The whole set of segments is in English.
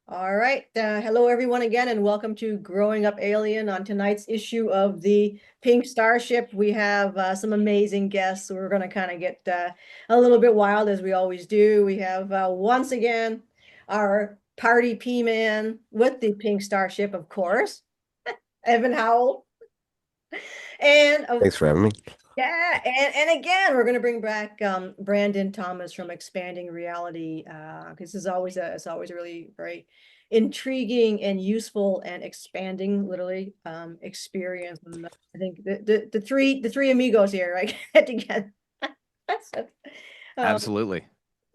All right. Hello, everyone, again, and welcome to Growing Up Alien. On tonight's issue of the Pink Starship, we have some amazing guests. So we're going to kind of get a little bit wild, as we always do. We have, once again, our party P-man with the Pink Starship, of course, Evan Howell. And Thanks for having me. yeah, and again, we're going to bring back Brandon Thomas from Expanding Reality, because it's always a really very intriguing and useful and expanding, literally, experience. And I think the three amigos here, right, together. So, um, Absolutely.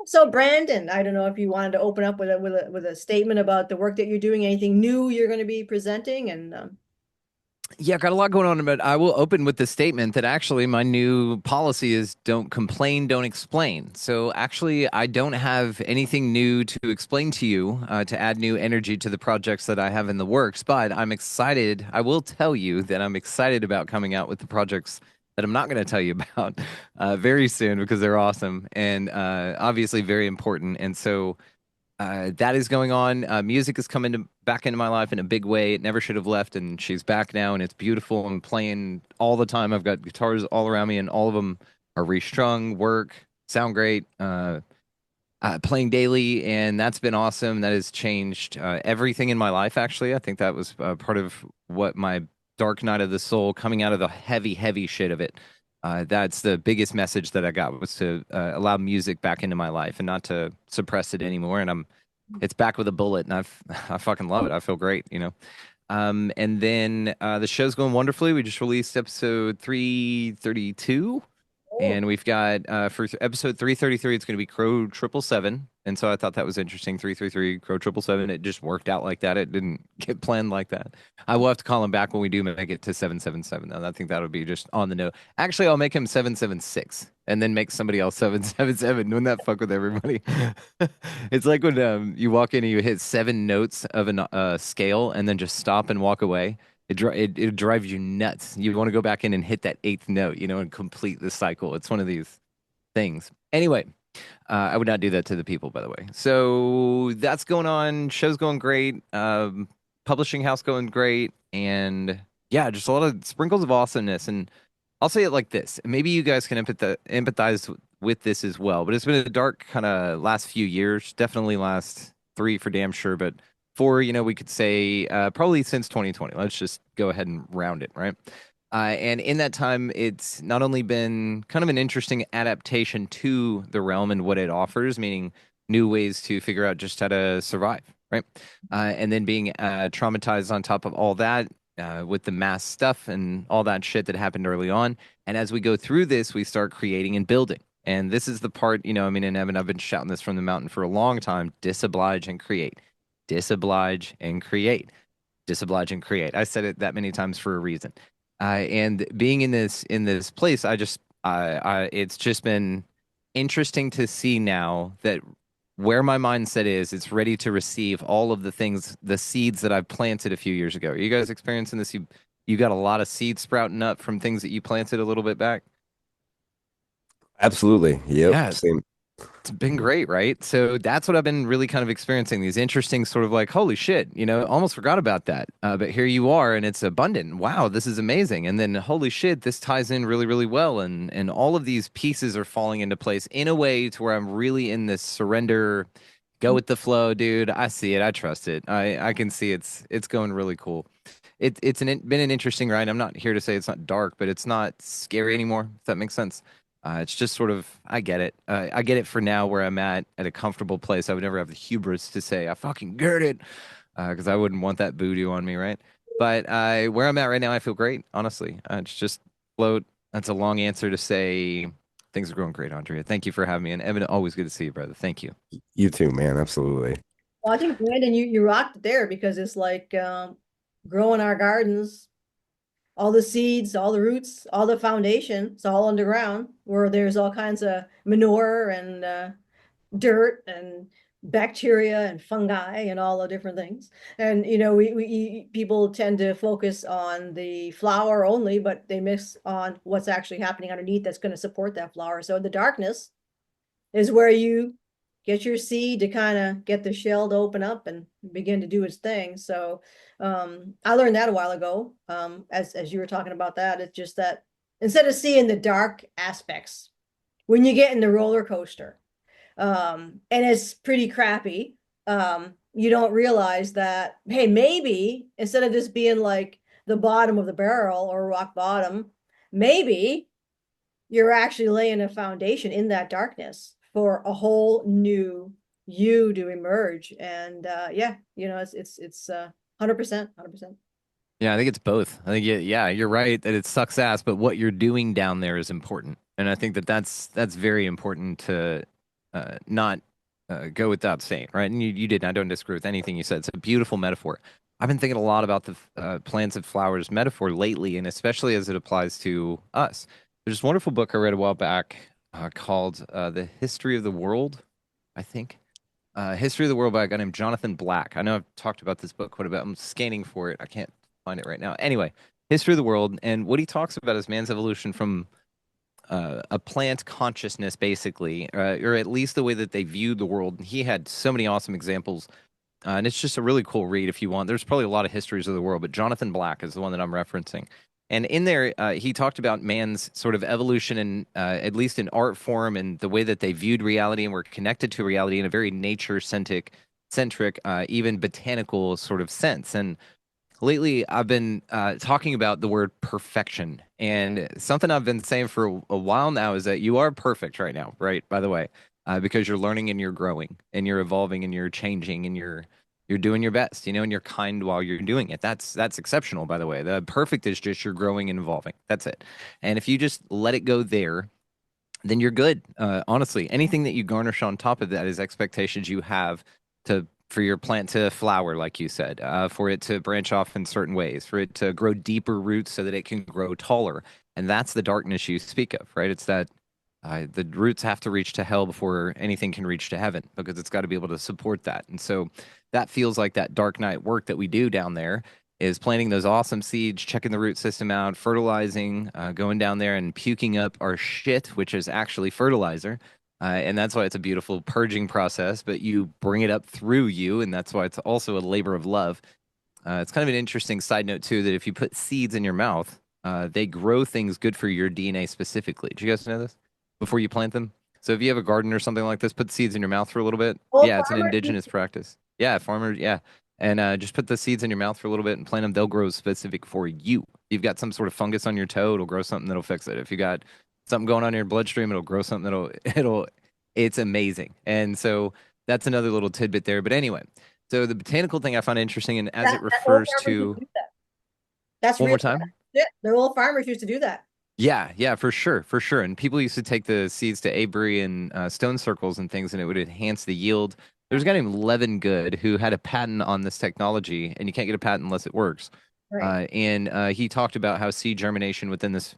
so Brandon, I don't know if you wanted to open up with a statement about the work that you're doing, anything new you're going to be presenting, and Yeah, got a lot going on, but I will open with the statement that actually my new policy is don't complain, don't explain. So actually, I don't have anything new to explain to you to add new energy to the projects that I have in the works, but I'm excited. I will tell you that I'm excited about coming out with the projects that I'm not going to tell you about very soon because they're awesome and obviously very important. And so that is going on. Music is coming back into my life in a big way. It never should have left, and she's back now, and it's beautiful. I'm playing all the time. I've got guitars all around me, and all of them are restrung, work, sound great. Playing daily, and that's been awesome. That has changed everything in my life. Actually, I think that was part of what my dark night of the soul, coming out of the heavy, heavy shit of it. That's the biggest message that I got was to allow music back into my life and not to suppress it anymore. And it's back with a bullet, and I fucking love it. I feel great, you know. And then the show's going wonderfully. We just released episode 332, oh, and we've got for episode 333, it's going to be Crow 777. And so I thought that was interesting. 333, Crow 777. It just worked out like that. It didn't get planned like that. I will have to call him back when we do make it to 777, though. I think that'll be just on the note. Actually, I'll make him 776 and then make somebody else 777. Wouldn't that fuck with everybody? It's like when you walk in and you hit seven notes of a scale and then just stop and walk away. It drives you nuts. You want to go back in and hit that eighth note, you know, and complete the cycle. It's one of these things. Anyway, I would not do that to the people, by the way. So that's going on. Show's going great. Publishing house going great, and yeah, just a lot of sprinkles of awesomeness. And I'll say it like this: maybe you guys can empathize with this as well. But it's been a dark kind of last few years. Definitely last three for damn sure, but four, you know, we could say probably since 2020. Let's just go ahead and round it, right? And in that time, it's not only been kind of an interesting adaptation to the realm and what it offers, meaning new ways to figure out just how to survive, right? And then being traumatized on top of all that with the mass stuff and all that shit that happened early on. And as we go through this, we start creating and building. And this is the part, you know, I mean, and Evan, I've been shouting this from the mountain for a long time: disoblige and create, disoblige and create, disoblige and create. I said it that many times for a reason. And being in this place, it's just been interesting to see now that where my mindset is, it's ready to receive all of the things, the seeds that I've planted a few years ago. Are you guys experiencing this? You got a lot of seeds sprouting up from things that you planted a little bit back. Absolutely. Yep. yeah. Yeah. Same. It's been great, right? So that's what I've been really kind of experiencing, these interesting sort of like, holy shit, you know, almost forgot about that. But here you are and it's abundant. Wow, this is amazing. And then holy shit, this ties in really, really well. And all of these pieces are falling into place in a way to where I'm really in this surrender, go with the flow, dude. I see it. I trust it. I can see it's going really cool. Been an interesting ride. I'm not here to say it's not dark, but it's not scary anymore, if that makes sense. It's just sort of, I get it. I get it for now where I'm at a comfortable place. I would never have the hubris to say, I fucking get it, because I wouldn't want that voodoo on me, right? But where I'm at right now, I feel great, honestly. It's just float. That's a long answer to say things are going great, Andrea. Thank you for having me. And Evan, always good to see you, brother. Thank you. You too, man. Absolutely. Well, I think Brandon, you rocked it there because it's like growing our gardens, all the seeds, all the roots, all the foundation, it's all underground where there's all kinds of manure and dirt and bacteria and fungi and all the different things. And we people tend to focus on the flower only, but they miss on what's actually happening underneath that's going to support that flower. So the darkness is where you get your seed to kind of get the shell to open up and begin to do its thing. So I learned that a while ago. As you were talking about that, it's just that instead of seeing the dark aspects, when you get in the roller coaster, and it's pretty crappy, you don't realize that, hey, maybe instead of this being like the bottom of the barrel or rock bottom, maybe you're actually laying a foundation in that darkness for a whole new you to emerge. And yeah, it's 100%, 100%. Yeah, I think it's both. I think yeah, you're right that it sucks ass, but what you're doing down there is important, and I think that that's very important to not go without saying, right? And you did. I don't disagree with anything you said. It's a beautiful metaphor. I've been thinking a lot about the plants and flowers metaphor lately, and especially as it applies to us. There's this wonderful book I read a while back called "The History of the World," I think. History of the World by a guy named Jonathan Black. I know I've talked about this book quite a bit. I'm scanning for it. I can't find it right now. Anyway, History of the World, and what he talks about is man's evolution from a plant consciousness, basically, or at least the way that they viewed the world. And he had so many awesome examples, and it's just a really cool read if you want. There's probably a lot of histories of the world, but Jonathan Black is the one that I'm referencing. And in there, he talked about man's sort of evolution, and at least in art form, and the way that they viewed reality and were connected to reality in a very centric, even botanical sort of sense. And lately, I've been talking about the word perfection. And something I've been saying for a while now is that you are perfect right now, right? By the way, because you're learning and you're growing and you're evolving and you're changing and you're doing your best, and you're kind while you're doing it. That's exceptional, by the way. The perfect is just you're growing and evolving. That's it. And if you just let it go there, then you're good. Honestly, anything that you garnish on top of that is expectations you have to for your plant to flower, like you said, for it to branch off in certain ways, for it to grow deeper roots so that it can grow taller. And that's the darkness you speak of, right? It's that the roots have to reach to hell before anything can reach to heaven because it's got to be able to support that. And so that feels like that dark night work that we do down there is planting those awesome seeds, checking the root system out, fertilizing, going down there and puking up our shit, which is actually fertilizer. And that's why it's a beautiful purging process, but you bring it up through you, and that's why it's also a labor of love. It's kind of an interesting side note, too, that if you put seeds in your mouth, they grow things good for your DNA specifically. Do you guys know this before you plant them? So if you have a garden or something like this, put seeds in your mouth for a little bit. Well, Yeah, it's an farmers, indigenous practice. Yeah, farmers, yeah. And just put the seeds in your mouth for a little bit and plant them. They'll grow specific for you. If you've got some sort of fungus on your toe, it'll grow something that'll fix it. If you got something going on in your bloodstream, it'll grow something it's amazing. And so that's another little tidbit there. But anyway, so the botanical thing I find interesting, and as it that old refers farmers used to to do that. That's one real. more time. Yeah, the old farmers used to do that. Yeah, yeah, for sure, for sure. And people used to take the seeds to Avery and stone circles and things, and it would enhance the yield. There's a guy named Levin Good who had a patent on this technology, and you can't get a patent unless it works. Right. And he talked about how seed germination within this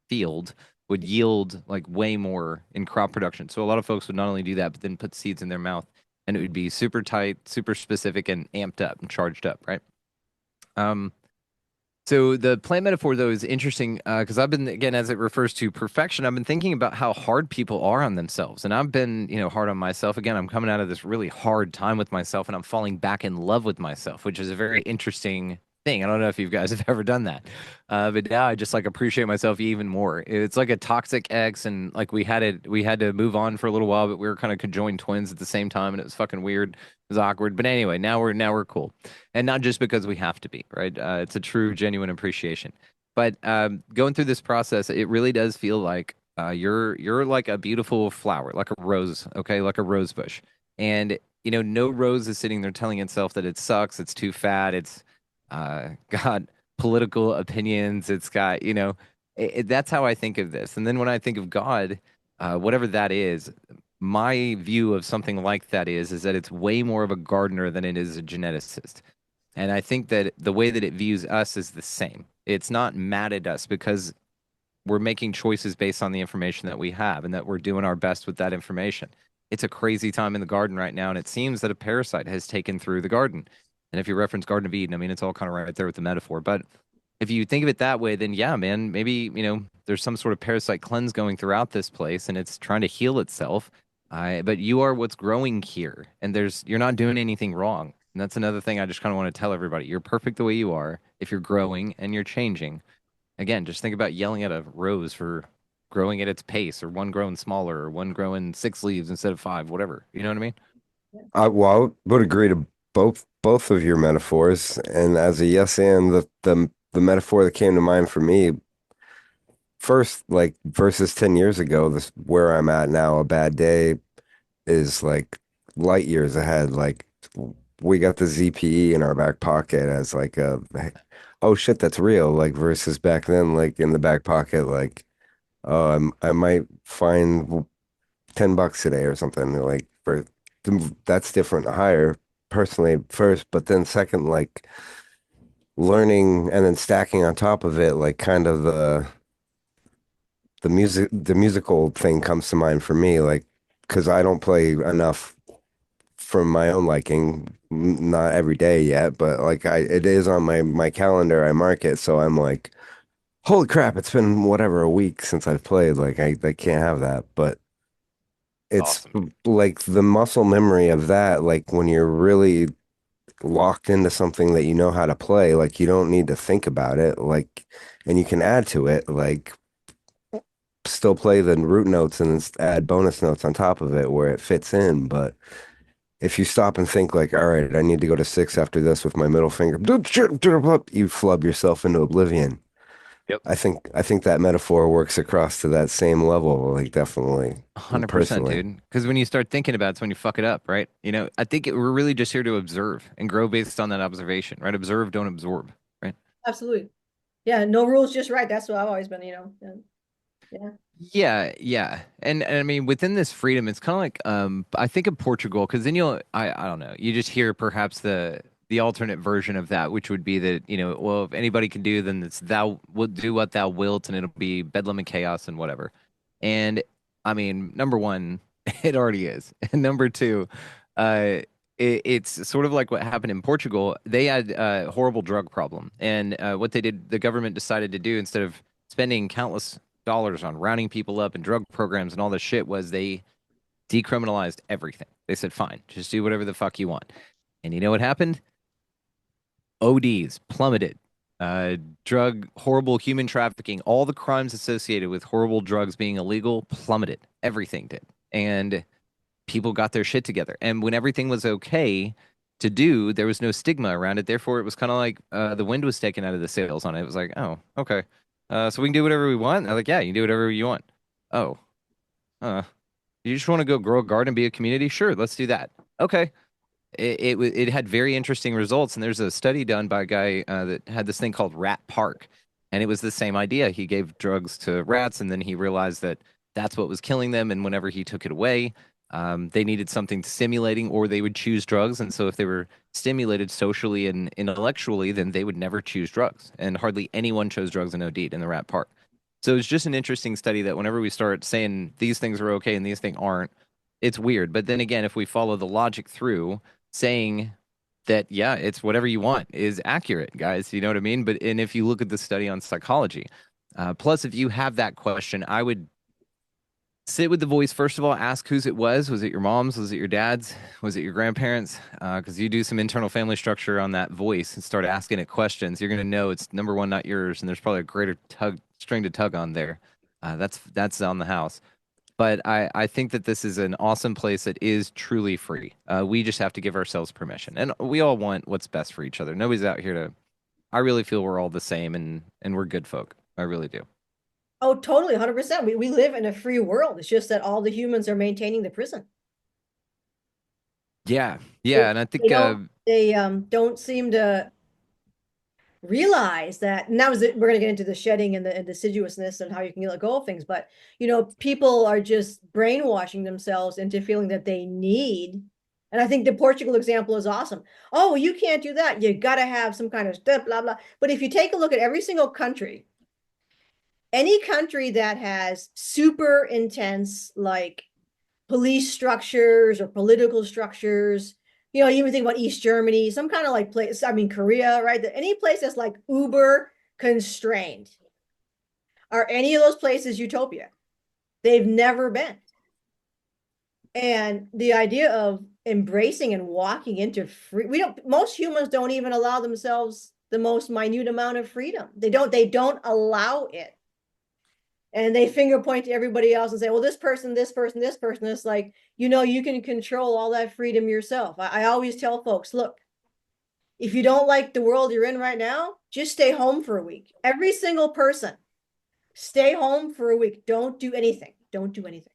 field would yield like way more in crop production. So a lot of folks would not only do that, but then put seeds in their mouth, and it would be super tight, super specific, and amped up and charged up, right? Um, so the plant metaphor though is interesting because I've been again as it refers to perfection. I've been thinking about how hard people are on themselves, and I've been hard on myself. Again, I'm coming out of this really hard time with myself, and I'm falling back in love with myself, which is a very interesting thing. I don't know if you guys have ever done that, but now I just like appreciate myself even more. It's like a toxic ex, and like we had to move on for a little while, but we were kind of conjoined twins at the same time, and it was fucking weird. It was awkward, but anyway, now we're cool and not just because we have to be, right? It's a true, genuine appreciation. But going through this process, it really does feel like you're like a beautiful flower, like a rose, okay, like a rose bush, and no rose is sitting there telling itself that it sucks, it's too fat, it's got political opinions, it's got that's how I think of this. And then when I think of God, whatever that is, my view of something like that is that it's way more of a gardener than it is a geneticist. And I think that the way that it views us is the same. It's not mad at us because we're making choices based on the information that we have and that we're doing our best with that information. It's a crazy time in the garden right now, and it seems that a parasite has taken through the garden. And if you reference Garden of Eden, I mean, it's all kind of right there with the metaphor. But if you think of it that way, then yeah, man, maybe, there's some sort of parasite cleanse going throughout this place and it's trying to heal itself. But you are what's growing here, and you're not doing anything wrong. And that's another thing I just kind of want to tell everybody. You're perfect the way you are. If you're growing and you're changing, again, just think about yelling at a rose for growing at its pace, or one growing smaller, or one growing 6 leaves instead of five, whatever. You know what I mean? Well, I would agree to both of your metaphors. And as a yes and the metaphor that came to mind for me first, like versus 10 years ago, this where I'm at now, a bad day is like light years ahead. Like we got the ZPE in our back pocket as like oh shit, that's real. Like versus back then, like in the back pocket, like oh, I might find $10 today or something. Like that's different, higher personally first, but then second, like learning and then stacking on top of it, like kind of the musical thing comes to mind for me, like because I don't play enough for my own liking, not every day yet, but like it is on my calendar. I mark it, so I'm like, holy crap, it's been whatever a week since I've played. Like I can't have that, but it's Awesome. like the muscle memory of that. Like when you're really locked into something that you know how to play, like you don't need to think about it, like, and you can add to it, like still play the root notes and add bonus notes on top of it where it fits in. But if you stop and think like, all right, I need to go to six after this with my middle finger, you flub yourself into oblivion. Yep. I think that metaphor works across to that same level, like definitely, 100%, personally. dude. Because when you start thinking about it's when you fuck it up, right? I think we're really just here to observe and grow based on that observation, right? Observe, don't absorb, right? Absolutely. Yeah, no rules, just right. That's what I've always been, yeah. Yeah, yeah. And I mean within this freedom, it's kind of like I think of Portugal because then I don't know, you just hear perhaps the alternate version of that, which would be that, well, if anybody can do, then it's thou will do what thou wilt, and it'll be bedlam and chaos and whatever. And I mean, number one, it already is. And number two, it's sort of like what happened in Portugal. They had a horrible drug problem. And what they did, the government decided to do instead of spending countless dollars on rounding people up and drug programs and all this shit was they decriminalized everything. They said, fine, just do whatever the fuck you want. And you know what happened? ODs plummeted. Horrible human trafficking, all the crimes associated with horrible drugs being illegal plummeted. Everything did. And people got their shit together. And when everything was okay to do, there was no stigma around it. Therefore, it was kind of like the wind was taken out of the sails on it. It was like, oh, okay. So we can do whatever we want. I'm like, yeah, you can do whatever you want. Oh, uh, you just want to go grow a garden and be a community? Sure, let's do that. Okay. It had very interesting results, and there's a study done by a guy that had this thing called Rat Park, and it was the same idea. He gave drugs to rats, and then he realized that that's what was killing them. And whenever he took it away, they needed something stimulating, or they would choose drugs. And so, if they were stimulated socially and intellectually, then they would never choose drugs. And hardly anyone chose drugs in OD'd in the Rat Park. So it's just an interesting study that whenever we start saying these things are okay and these things aren't, it's weird. But then again, if we follow the logic through, saying that yeah, it's whatever you want is accurate, guys. You know what I mean? But and if you look at the study on psychology, plus if you have that question, I would sit with the voice first of all, ask whose it was. Was it your mom's? Was it your dad's? Was it your grandparents? Because you do some internal family structure on that voice and start asking it questions, you're gonna know it's number one, not yours, and there's probably a greater string to tug on there. That's on the house. But I think that this is an awesome place that is truly free. We just have to give ourselves permission. And we all want what's best for each other. Nobody's out here to, I really feel we're all the same and we're good folk. I really do. Oh, totally, 100%. We live in a free world. It's just that all the humans are maintaining the prison. Yeah. They, Yeah. And I they think, don't seem to realize that now we're going to get into the shedding and the deciduousness and how you can let go of things, but people are just brainwashing themselves into feeling that they need, and I think the Portugal example is awesome. Oh, you can't do that, you got to have some kind of stuff, blah blah. But if you take a look at every single country, any country that has super intense like police structures or political structures, even think about East Germany, some kind of like place, I mean, Korea, right? Any place that's like uber constrained, are any of those places utopia? They've never been. And the idea of embracing and walking into free, most humans don't even allow themselves the most minute amount of freedom. They don't allow it. And they finger point to everybody else and say, well, this person, this person, this person. It's like, you can control all that freedom yourself. I always tell folks, look, if you don't like the world you're in right now, just stay home for a week. Every single person, stay home for a week. Don't do anything. Don't do anything.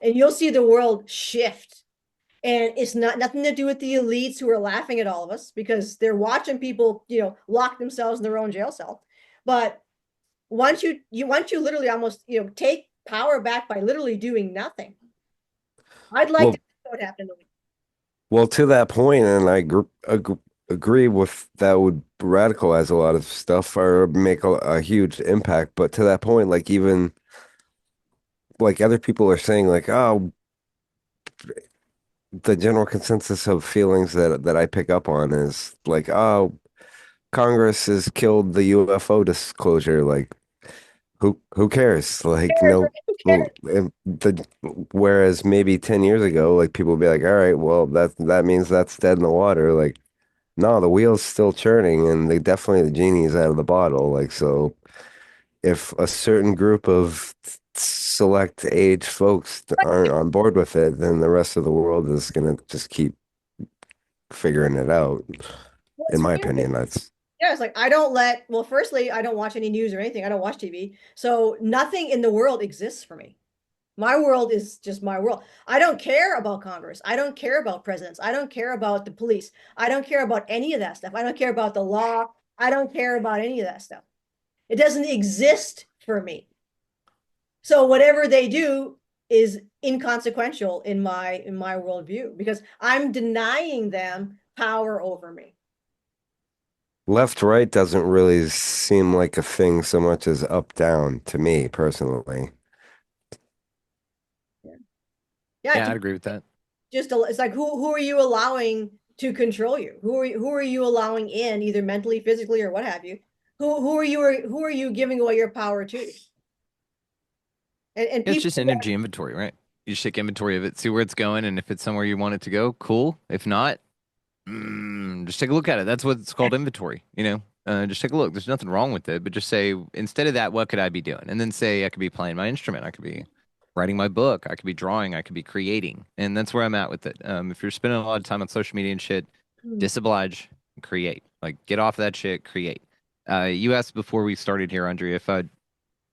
And you'll see the world shift. And it's nothing to do with the elites who are laughing at all of us because they're watching people, lock themselves in their own jail cell. But once you literally almost, take power back by literally doing nothing. I'd like Well, to see what happened in the week. well, to that point, and agree with that would radicalize a lot of stuff or make a huge impact. But to that point, like even like other people are saying, like, oh, the general consensus of feelings that I pick up on is like, oh, Congress has killed the UFO disclosure. Like, who cares? Like, no. Who cares? The whereas maybe 10 years ago, like people would be like, all right, well that means that's dead in the water. Like, no, the wheel's still churning, and the genie is out of the bottle. Like, so if a certain group of select age folks aren't on board with it, then the rest of the world is gonna just keep figuring it out. In What's my weird? opinion, that's Yeah, it's like well, firstly, I don't watch any news or anything. I don't watch TV. So nothing in the world exists for me. My world is just my world. I don't care about Congress. I don't care about presidents. I don't care about the police. I don't care about any of that stuff. I don't care about the law. I don't care about any of that stuff. It doesn't exist for me. So whatever they do is inconsequential in my worldview because I'm denying them power over me. left right doesn't really seem like a thing so much as up down to me personally. Yeah, yeah. Yeah, I'd agree with that. It's like who are you allowing to control you? Who are you allowing in either mentally, physically, or what have you? Who are you giving away your power to? And It's people, just energy inventory, right? You just take inventory of it, see where it's going, and if it's somewhere you want it to go, cool. If not, just take a look at it. That's what it's called inventory, just take a look. There's nothing wrong with it, but just say, instead of that, what could I be doing? And then say, I could be playing my instrument. I could be writing my book. I could be drawing. I could be creating. And that's where I'm at with it. If you're spending a lot of time on social media and shit, disoblige, create. Like, get off that shit, create. You asked before we started here, Andrea, if I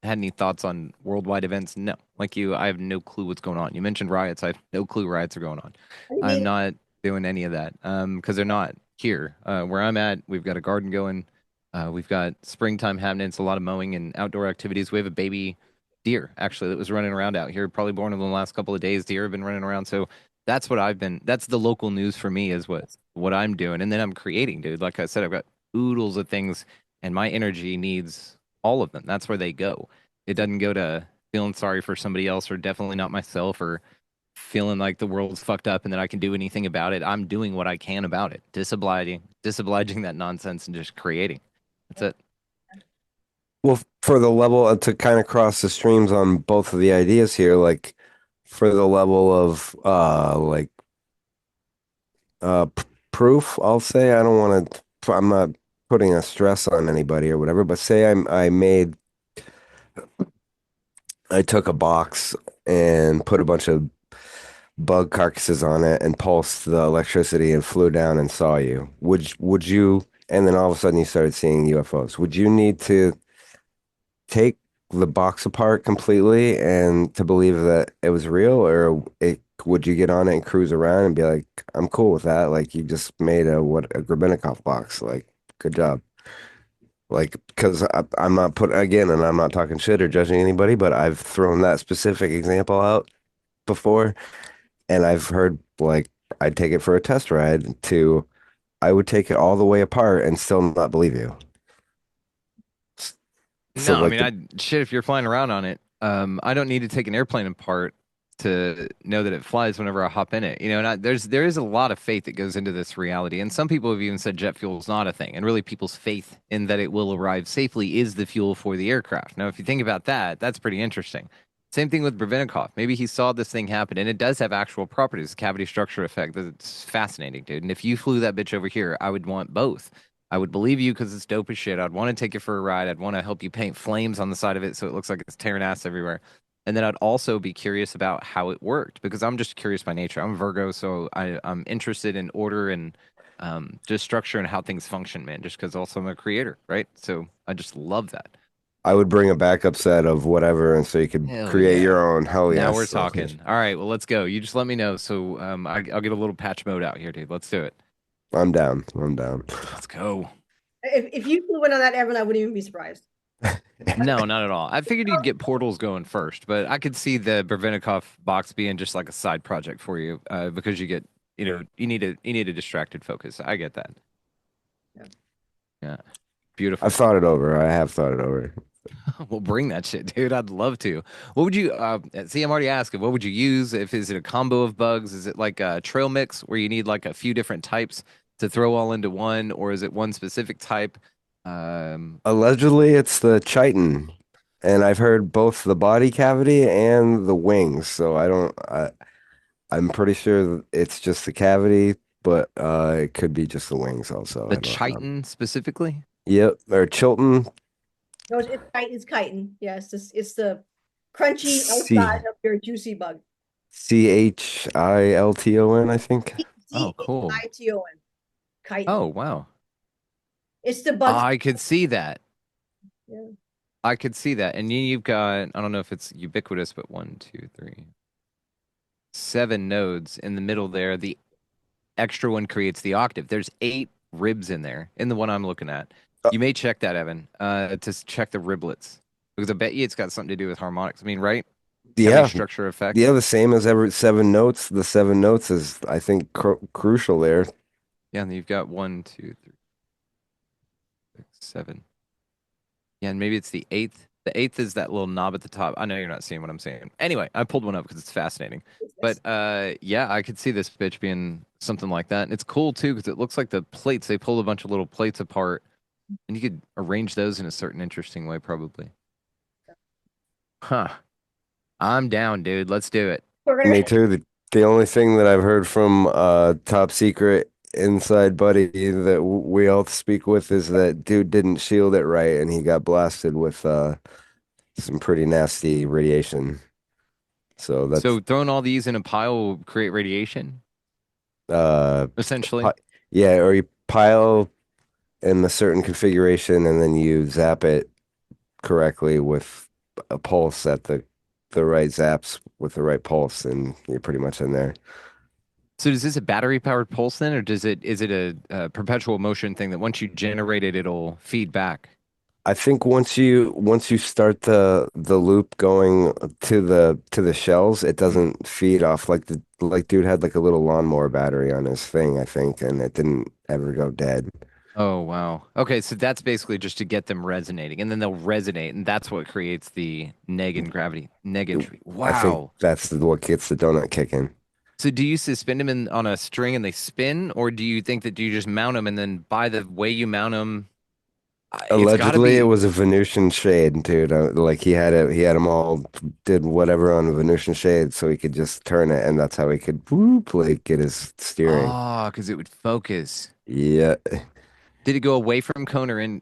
had any thoughts on worldwide events. No, like you, I have no clue what's going on. You mentioned riots. I have no clue riots are going on. I I'm mean, not doing any of that because they're not here. Where I'm at, we've got a garden going. We've got springtime happening. It's a lot of mowing and outdoor activities. We have a baby deer actually that was running around out here, probably born in the last couple of days. Deer have been running around. So that's what I've been. That's the local news for me is what I'm doing. And then I'm creating, dude. Like I said, I've got oodles of things, and my energy needs all of them. That's where they go. It doesn't go to feeling sorry for somebody else, or definitely not myself, or feeling like the world's fucked up and that I can do anything about it. I'm doing what I can about it. Disobliging that nonsense and just creating. That's it. Well, for the level to kind of cross the streams on both of the ideas here, like for the level of proof, I'll say I don't want to. I'm not putting a stress on anybody or whatever, but say I took a box and put a bunch of bug carcasses on it and pulsed the electricity and flew down and saw you. Would you? And then all of a sudden you started seeing UFOs. Would you need to take the box apart completely and to believe that it was real, or would you get on it and cruise around and be like, I'm cool with that? Like you just made a Grebennikov box. Like, good job. Like, because I'm not putting again, and I'm not talking shit or judging anybody, but I've thrown that specific example out before, and I've heard like I'd take it for a test ride to I would take it all the way apart and still not believe you. So No, I like mean, shit, if you're flying around on it, I don't need to take an airplane apart to know that it flies whenever I hop in it. And there is a lot of faith that goes into this reality. And some people have even said jet fuel is not a thing. And really people's faith in that it will arrive safely is the fuel for the aircraft. Now, if you think about that, that's pretty interesting. Same thing with Grebennikov. Maybe he saw this thing happen, and it does have actual properties, cavity structure effect. That's fascinating, dude. And if you flew that bitch over here, I would want both. I would believe you because it's dope as shit. I'd want to take it for a ride. I'd want to help you paint flames on the side of it so it looks like it's tearing ass everywhere. And then I'd also be curious about how it worked because I'm just curious by nature. I'm Virgo, so I'm interested in order and just structure and how things function, man. Just because also I'm a creator, right? So I just love that. I would bring a backup set of whatever, and so you could Hell create yeah. your own. Hell Now yes. we're talking. All right, well, let's go. You just let me know. So I'll get a little patch mode out here, dude. Let's do it. I'm down. I'm down. Let's go. If you flew in on that, Evan, I wouldn't even be surprised. No, not at all. I figured you'd get portals going first, but I could see the Brevenikov box being just like a side project for you because you get, you need a distracted focus. I get that. Yeah. Yeah. Beautiful. I've thought it over. I have thought it over. We'll bring that shit, dude. I'd love to. What would you see? I'm already asking. What would you use? If is it a combo of bugs? Is it like a trail mix where you need like a few different types to throw all into one, or is it one specific type? Allegedly, it's the chitin, and I've heard both the body cavity and the wings. So I'm pretty sure it's just the cavity, but it could be just the wings also. The I don't know. chitin specifically? Yep, or Chilton No, it's chitin. Yes, it's the crunchy C outside of your juicy bug. Chilton, I think. Oh, cool. Chiton. Chitin. Oh, wow. It's the bug. I could see that. Yeah. I could see that. And you've got, I don't know if it's ubiquitous, but 1, 2, 3, 7 nodes in the middle there. The extra one creates the octave. There's 8 ribs in there in the one I'm looking at. You may check that, Evan, to check the riblets. Because I bet you it's got something to do with harmonics. I mean, right? Yeah, Cavity structure effect. yeah, the same as every 7 notes. The 7 notes is, I think, crucial there. Yeah, and you've got 1, 2, 3, 6, 7. Yeah, and maybe it's the 8th. The 8th is that little knob at the top. I know you're not seeing what I'm saying. Anyway, I pulled one up because it's fascinating. But yeah, I could see this bitch being something like that. And it's cool too because it looks like the plates, they pull a bunch of little plates apart and you could arrange those in a certain interesting way, probably. Huh. I'm down, dude. Let's do it. Me too. The only thing that I've heard from top secret inside buddy that we all speak with is that dude didn't shield it right and he got blasted with some pretty nasty radiation. So that's So throwing all these in a pile will create radiation, uh essentially. yeah, or you pile in a certain configuration and then you zap it correctly with a pulse at the right zaps with the right pulse and you're pretty much in there. So is this a battery powered pulse then, or is it a perpetual motion thing that once you generate it, it'll feed back? I think once you start the loop going to the shells, it doesn't feed off like dude had like a little lawnmower battery on his thing, I think, and it didn't ever go dead. Oh, wow. Okay, so that's basically just to get them resonating, and then they'll resonate, and that's what creates the neg gravity. I think Wow. that's what gets the donut kicking. So do you suspend them on a string and they spin, or do you think that you just mount them and then by the way you mount them, it's got to Allegedly, it be. was a Venusian shade, dude. Like he had them all did whatever on a Venusian shade, so he could just turn it, and that's how he could whoop, like get his steering. Oh, because it would focus. Yeah, Did it go away from cone or in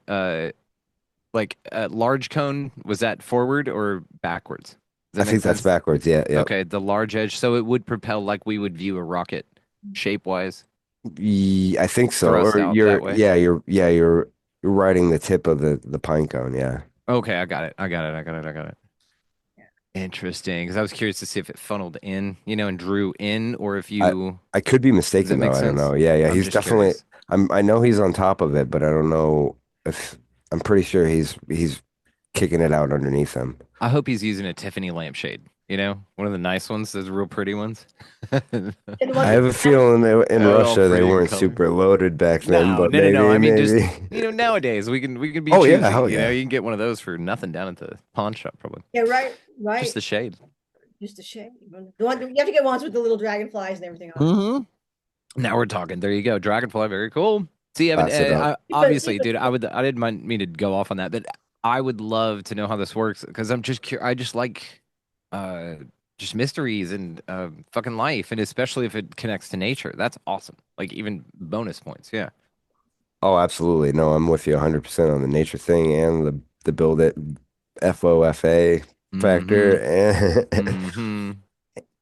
like large cone? Was that forward or backwards? Does I that make think that's sense? backwards. Yeah, yeah. Okay, the large edge, so it would propel like we would view a rocket shape wise, I think so. thrust Or out that way. you're riding the tip of the pine cone. Yeah. Okay, I got it. I got it. I got it. I got it. Interesting, because I was curious to see if it funneled in, and drew in, or if I you. I could be Does that mistaken though. make I don't sense? know. Yeah, yeah. I'm He's just definitely. curious. I know he's on top of it, but I don't know if I'm pretty sure he's kicking it out underneath him. I hope he's using a Tiffany lampshade. One of the nice ones, those real pretty ones. And the I ones have a feeling in All Russia they pretty in weren't color. super loaded back then, No, but no, no, no. I mean, just maybe. nowadays we can be Oh yeah, choosy. hell yeah. You can get one of those for nothing down at the pawn shop, probably. Yeah, right. Just the shade. Just a shame. The one you have to get ones with the little dragonflies and everything on. Mm-hmm. Now we're talking. There you go. Dragonfly, very cool. See, Evan, Pass it up. obviously, dude, I didn't mind me to go off on that, but I would love to know how this works because I'm just curious. uh just mysteries and fucking life, and especially if it connects to nature. That's awesome. Like even bonus points. Yeah. Oh, absolutely. No, I'm with you 100% on the nature thing and the build it FOFA factor Mm-hmm. Mm-hmm.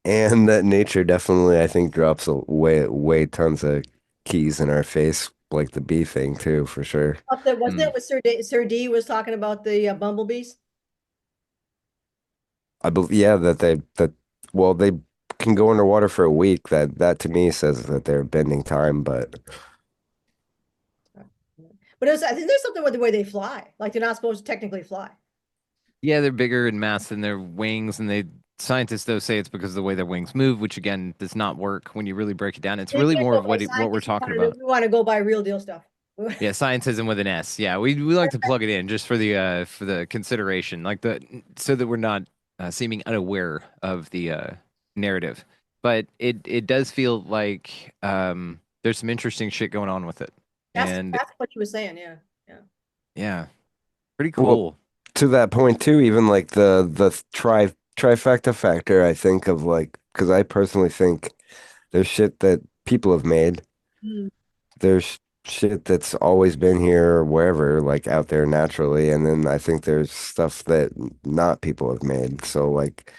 and that nature definitely I think drops a way tons of keys in our face, like the bee thing too, for sure. Wasn't Mm. it what Sir D was talking about the bumblebees? I believe, yeah, that well, they can go underwater for a week. That to me says that they're bending time, but But I think there's something with the way they fly. Like they're not supposed to technically fly. Yeah, they're bigger in mass than their wings, and they scientists though say it's because of the way their wings move, which again does not work when you really break it down. It's You really can't more go of by what we're scientists. talking about. We want to go by real deal stuff. Yeah, scientism with an S. Yeah, we like to plug it in just for the consideration, like the so that we're not seeming unaware of the narrative. But it does feel like there's some interesting shit going on with it, and That's what you were saying. Yeah. Yeah. yeah, pretty well, cool. to that point too, even like the trifecta factor, I think of like because I personally think there's shit that people have made. Mm. There's shit that's always been here or wherever, like out there naturally, and then I think there's stuff that not people have made. So like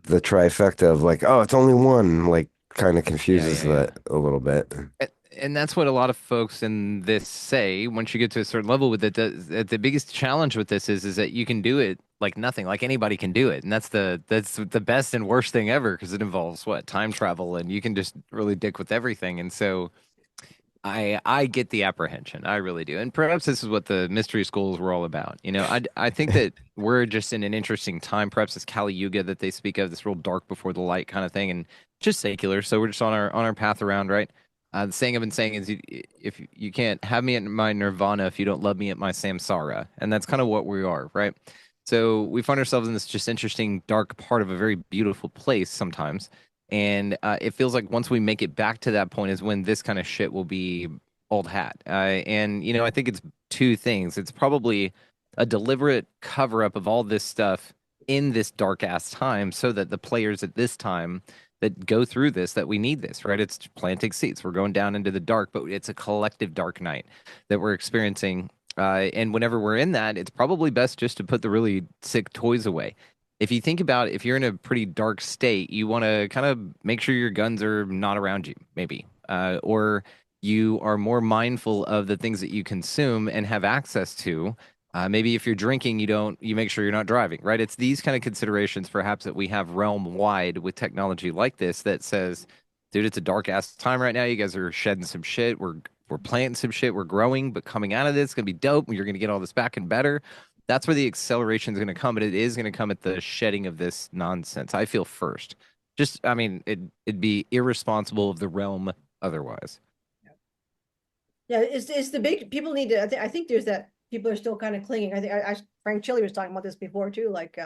the trifecta of like, oh, it's only one, like kind of Yeah, confuses yeah, yeah. that a little bit. And that's what a lot of folks in this say. Once you get to a certain level with it, the biggest challenge with this is that you can do it like nothing, like anybody can do it, and that's the best and worst thing ever because it involves what time travel, and you can just really dick with everything. And so I get the apprehension, I really do, and perhaps this is what the mystery schools were all about. You know, I think that we're just in an interesting time. Perhaps this Kali Yuga that they speak of, this real dark before the light kind of thing, and just secular. So we're just on our path around, right? The saying I've been saying is, if you can't have me at my nirvana if you don't love me at my samsara, and that's kind of what we are, right? So we find ourselves in this just interesting dark part of a very beautiful place sometimes, and it feels like once we make it back to that point is when this kind of shit will be old hat. And, you know, I think it's two things. It's probably a deliberate cover up of all this stuff in this dark ass time so that the players at this time that go through this, that we need this, right? It's planting seeds. We're going down into the dark, but it's a collective dark night that we're experiencing. And whenever we're in that, it's probably best just to put the really sick toys away. If you think about it, if you're in a pretty dark state, you want to kind of make sure your guns are not around you, maybe, or you are more mindful of the things that you consume and have access to. Maybe if you're drinking, you make sure you're not driving, right? It's these kind of considerations, perhaps, that we have realm wide with technology like this that says, dude, it's a dark ass time right now. You guys are shedding some shit. We're planting some shit. We're growing, but coming out of this, it's gonna be dope. You're gonna get all this back and better. That's where the acceleration is going to come, but it is going to come at the shedding of this nonsense. I feel first. Just, I mean, it'd be irresponsible of the realm otherwise. Yeah, it's the big people need to. I think there's that people are still kind of clinging. I think Frank Chili was talking about this before too. Like,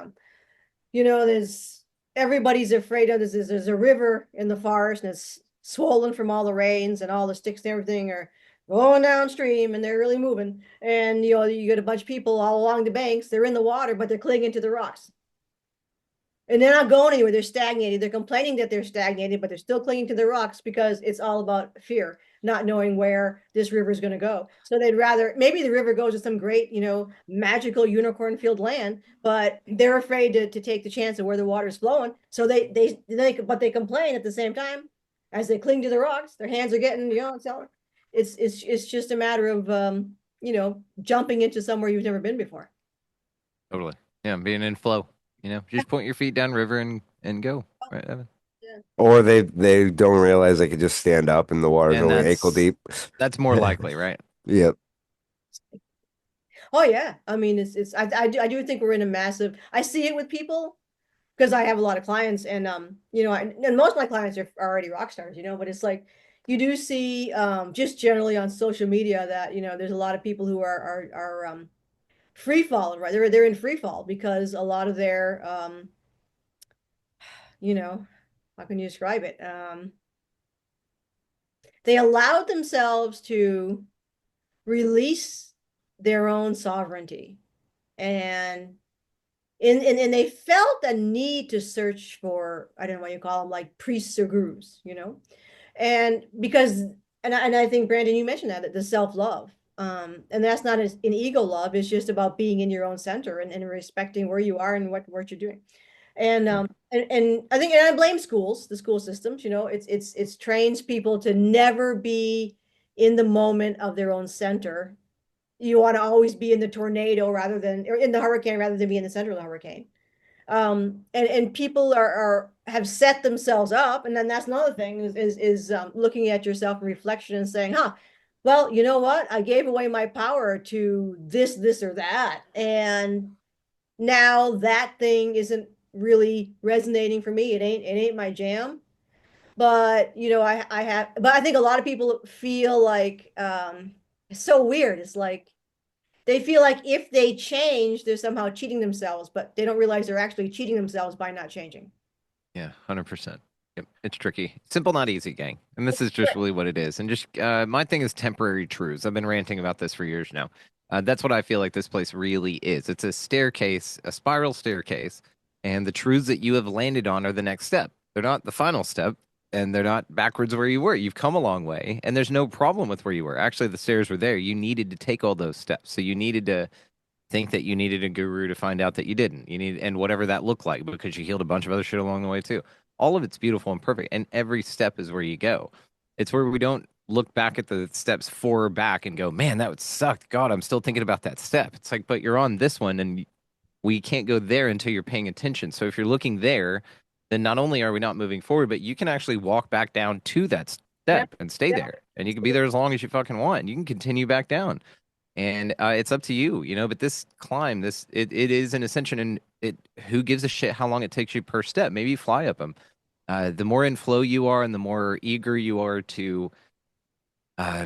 there's everybody's afraid of this. There's a river in the forest and it's swollen from all the rains and all the sticks and everything are going downstream and they're really moving. And you get a bunch of people all along the banks. They're in the water, but they're clinging to the rocks. And they're not going anywhere. They're stagnated. They're complaining that they're stagnated, but they're still clinging to the rocks because it's all about fear, not knowing where this river is going to go. So they'd rather, maybe the river goes to some great, magical unicorn filled land, but they're afraid to take the chance of where the water's flowing. So but they complain at the same time as they cling to the rocks. Their hands are getting, it's just a matter of, jumping into somewhere you've never been before. Totally. Yeah, being in flow. You know, just point your feet down river and go. Right, Evan? Yeah. Or they don't realize they could just stand up and the water's And only ankle deep. that's more likely, right? Yep. Oh yeah. I mean, I do think we're in a massive, I see it with people because I have a lot of clients and, and most of my clients are already rock stars, but it's like, you do see, just generally on social media that, there's a lot of people who are free fall, right? They're in free fall because a lot of their, you know, how can you describe it? They allowed themselves to release their own sovereignty and and they felt a need to search for, I don't know what you call them, like priests or gurus, and because, and I think Brandon, you mentioned that the self-love, and that's not an ego love. It's just about being in your own center and respecting where you are and what you're doing. And I think, and I blame schools, the school systems, it's trains people to never be in the moment of their own center. You want to always be in the tornado rather than, or in the hurricane rather than be in the center of the hurricane. And people are have set themselves up, and then that's another thing is looking at yourself in reflection and saying, well, you know what? I gave away my power to this or that, and now that thing isn't really resonating for me. It ain't my jam. But but I think a lot of people feel like it's so weird. It's like they feel like if they change, they're somehow cheating themselves, but they don't realize they're actually cheating themselves by not changing. Yeah, 100%. Yep, it's tricky. Simple, not easy, gang. And this is just really what it is. And just my thing is temporary truths. I've been ranting about this for years now. That's what I feel like this place really is. It's a staircase, a spiral staircase, and the truths that you have landed on are the next step. They're not the final step, and they're not backwards where you were. You've come a long way, and there's no problem with where you were. Actually, the stairs were there. You needed to take all those steps. So you needed to think that you needed a guru to find out that you didn't. You need, and whatever that looked like, because you healed a bunch of other shit along the way too. All of it's beautiful and perfect, and every step is where you go. It's where we don't look back at the steps forward back and go, man, that would suck. God, I'm still thinking about that step. It's like, but you're on this one, and we can't go there until you're paying attention. So if you're looking there, then not only are we not moving forward, but you can actually walk back down to that Yeah. step and stay Yeah. there, and you can be there as long as you fucking want. You can continue back down, and it's up to you, but this climb, it is an ascension, and it who gives a shit how long it takes you per step? Maybe you fly up them. The more in flow you are, and the more eager you are to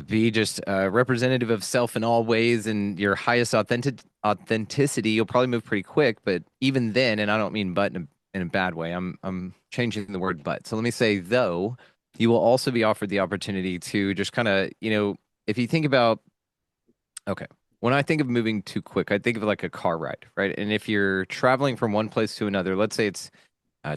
be just representative of self in all ways and your highest authenticity, you'll probably move pretty quick. But even then, and I don't mean but in a bad way. I'm changing the word but. So let me say though, you will also be offered the opportunity to just kind of, if you think about, okay. When I think of moving too quick, I think of like a car ride, right? And if you're traveling from one place to another, let's say it's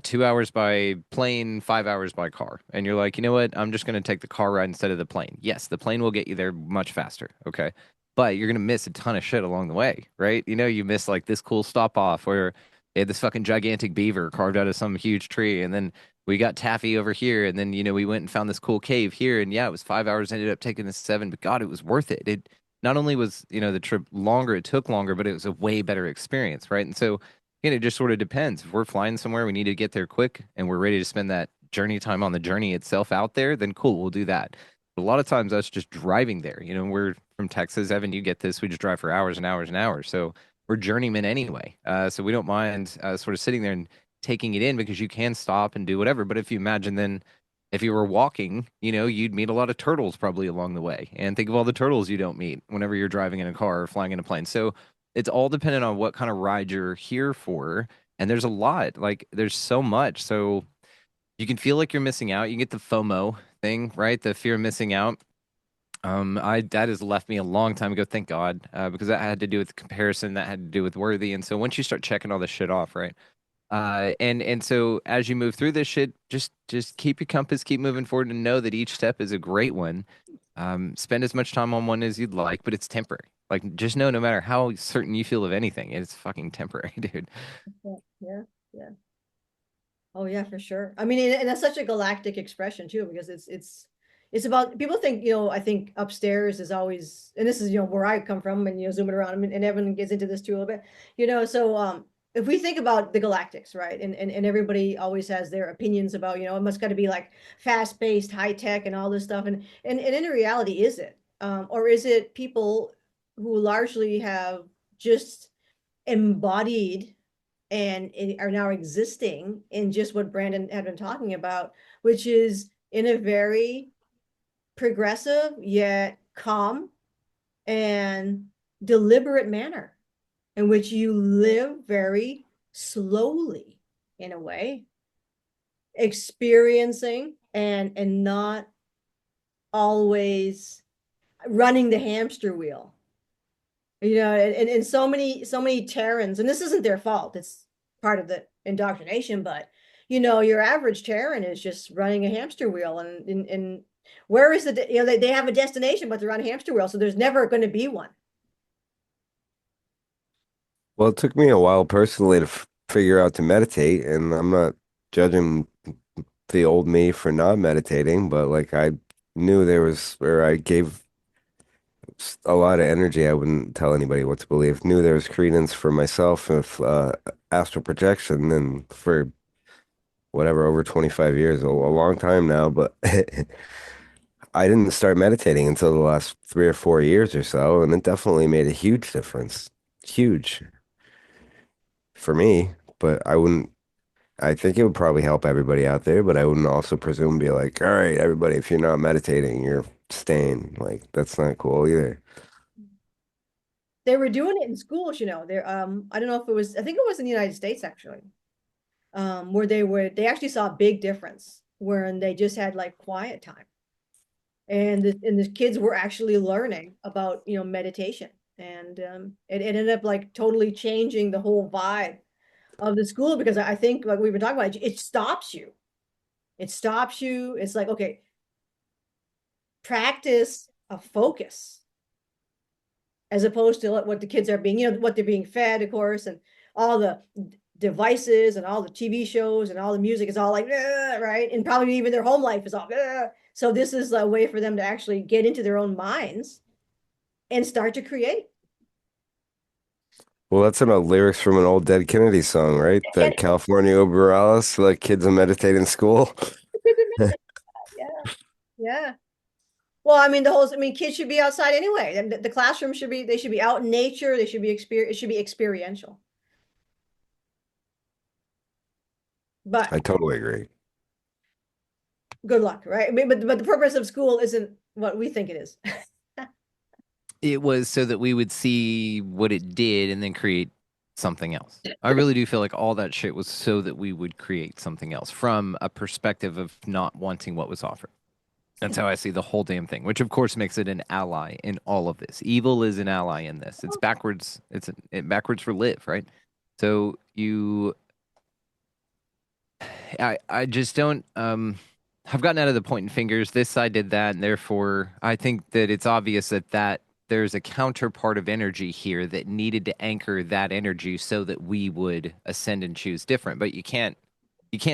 2 hours by plane, 5 hours by car, and you're like, you know what? I'm just going to take the car ride instead of the plane. Yes, the plane will get you there much faster, okay? But you're going to miss a ton of shit along the way, right? You miss like this cool stop off where they had this fucking gigantic beaver carved out of some huge tree, and then we got taffy over here, and then we went and found this cool cave here, and yeah, it was 5 hours, ended up taking us 7, but God, it was worth it. It not only was the trip longer, it took longer, but it was a way better experience, right? And so it just sort of depends. If we're flying somewhere, we need to get there quick, and we're ready to spend that journey time on the journey itself out there, then cool, we'll do that. But a lot of times, us just driving there, we're from Texas. Evan, you get this. We just drive for hours and hours and hours. So we're journeymen anyway. So we don't mind sort of sitting there and taking it in because you can stop and do whatever. But if you imagine then, if you were walking, you'd meet a lot of turtles probably along the way. And think of all the turtles you don't meet whenever you're driving in a car or flying in a plane. So it's all dependent on what kind of ride you're here for. And there's a lot, like there's so much. So you can feel like you're missing out. You get the FOMO thing, right? The fear of missing out. That has left me a long time ago, thank God, because that had to do with comparison, that had to do with worthy. And so once you start checking all this shit off, right? And so as you move through this shit, just keep your compass, keep moving forward, and know that each step is a great one. Spend as much time on one as you'd like, but it's temporary. Like, just know no matter how certain you feel of anything, it's fucking temporary, dude. Yeah. Yeah. Yeah. Oh yeah, for sure. I mean, and that's such a galactic expression too, because it's about, people think, I think upstairs is always, and this is, where I come from, and zooming around, and Evan gets into this too a little bit, so if we think about the galactics, right, and everybody always has their opinions about, it must got to be like fast-paced, high tech, and all this stuff, and in reality, is it, or is it people who largely have just embodied and are now existing in just what Brandon had been talking about, which is in a very progressive yet calm and deliberate manner, in which you live very slowly, in a way, experiencing and not always running the hamster wheel. And so many Terrans, and this isn't their fault, it's part of the indoctrination, but your average Terran is just running a hamster wheel, and where is they have a destination, but they're on a hamster wheel, so there's never going to be one. Well, it took me a while personally to f figure out to meditate, and I'm not judging the old me for not meditating, but like I knew there was where I gave a lot of energy. I wouldn't tell anybody what to believe. Knew there was credence for myself of astral projection, and for whatever over 25 years, a long time now, but I didn't start meditating until the last 3 or 4 years or so, and it definitely made a huge difference. Huge for me, but I wouldn't. I think it would probably help everybody out there, but I wouldn't also presume be like, all right, everybody, if you're not meditating, you're staying. Like that's not cool either. They were doing it in schools, there I don't know if it was, I think it was in the United States actually, where they actually saw a big difference when they just had like quiet time, and the kids were actually learning about meditation, and it ended up like totally changing the whole vibe of the school, because I think, like we've been talking about, it stops you. It's like, okay, practice a focus, as opposed to what the kids are being, what they're being fed, of course, and all the devices and all the TV shows and all the music is all like, right? And probably even their home life is all, so this is a way for them to actually get into their own minds and start to create. Well, that's in the lyrics from an old Dead Kennedy song, right? And That California Uberalis, like kids will meditate in school. yeah, yeah. Well, I mean, kids should be outside anyway. And the classroom they should be out in nature. It should be experiential. But I totally agree. good luck, right? I mean, but the purpose of school isn't what we think it is. It was so that we would see what it did and then create something else. I really do feel like all that shit was so that we would create something else from a perspective of not wanting what was offered. That's how I see the whole damn thing, which of course makes it an ally in all of this. Evil is an ally in this. It's backwards. Backwards for live, right? So I just don't I've gotten out of the pointing fingers. This side did that, and therefore I think that it's obvious that there's a counterpart of energy here that needed to anchor that energy so that we would ascend and choose different. But you can't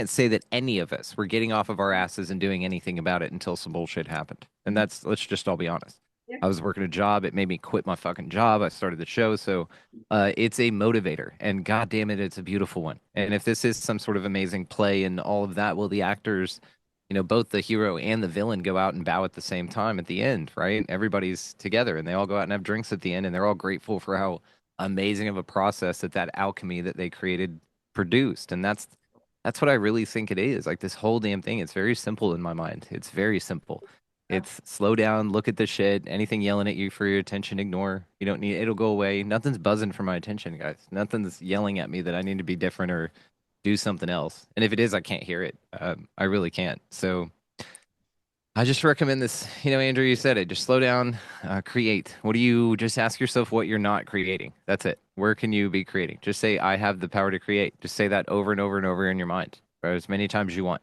say that any of us were getting off of our asses and doing anything about it until some bullshit happened. And let's just all be honest. Yeah. I was working a job. It made me quit my fucking job. I started the show. So it's a motivator. And God damn it, it's a beautiful one. And if this is some sort of amazing play and all of that, well, the actors, both the hero and the villain go out and bow at the same time at the end, right? Everybody's together and they all go out and have drinks at the end. And they're all grateful for how amazing of a process that alchemy that they created produced. And that's what I really think it is. Like this whole damn thing, it's very simple in my mind. It's very simple. It's slow down, look at the shit. Anything yelling at you for your attention, ignore. You don't need it'll go away. Nothing's buzzing for my attention, guys. Nothing's yelling at me that I need to be different or do something else. And if it is, I can't hear it. I really can't. So I just recommend this. Andrew, you said it. Just slow down, create. What do you just ask yourself what you're not creating? That's it. Where can you be creating? Just say, I have the power to create. Just say that over and over and over in your mind, or as many times as you want.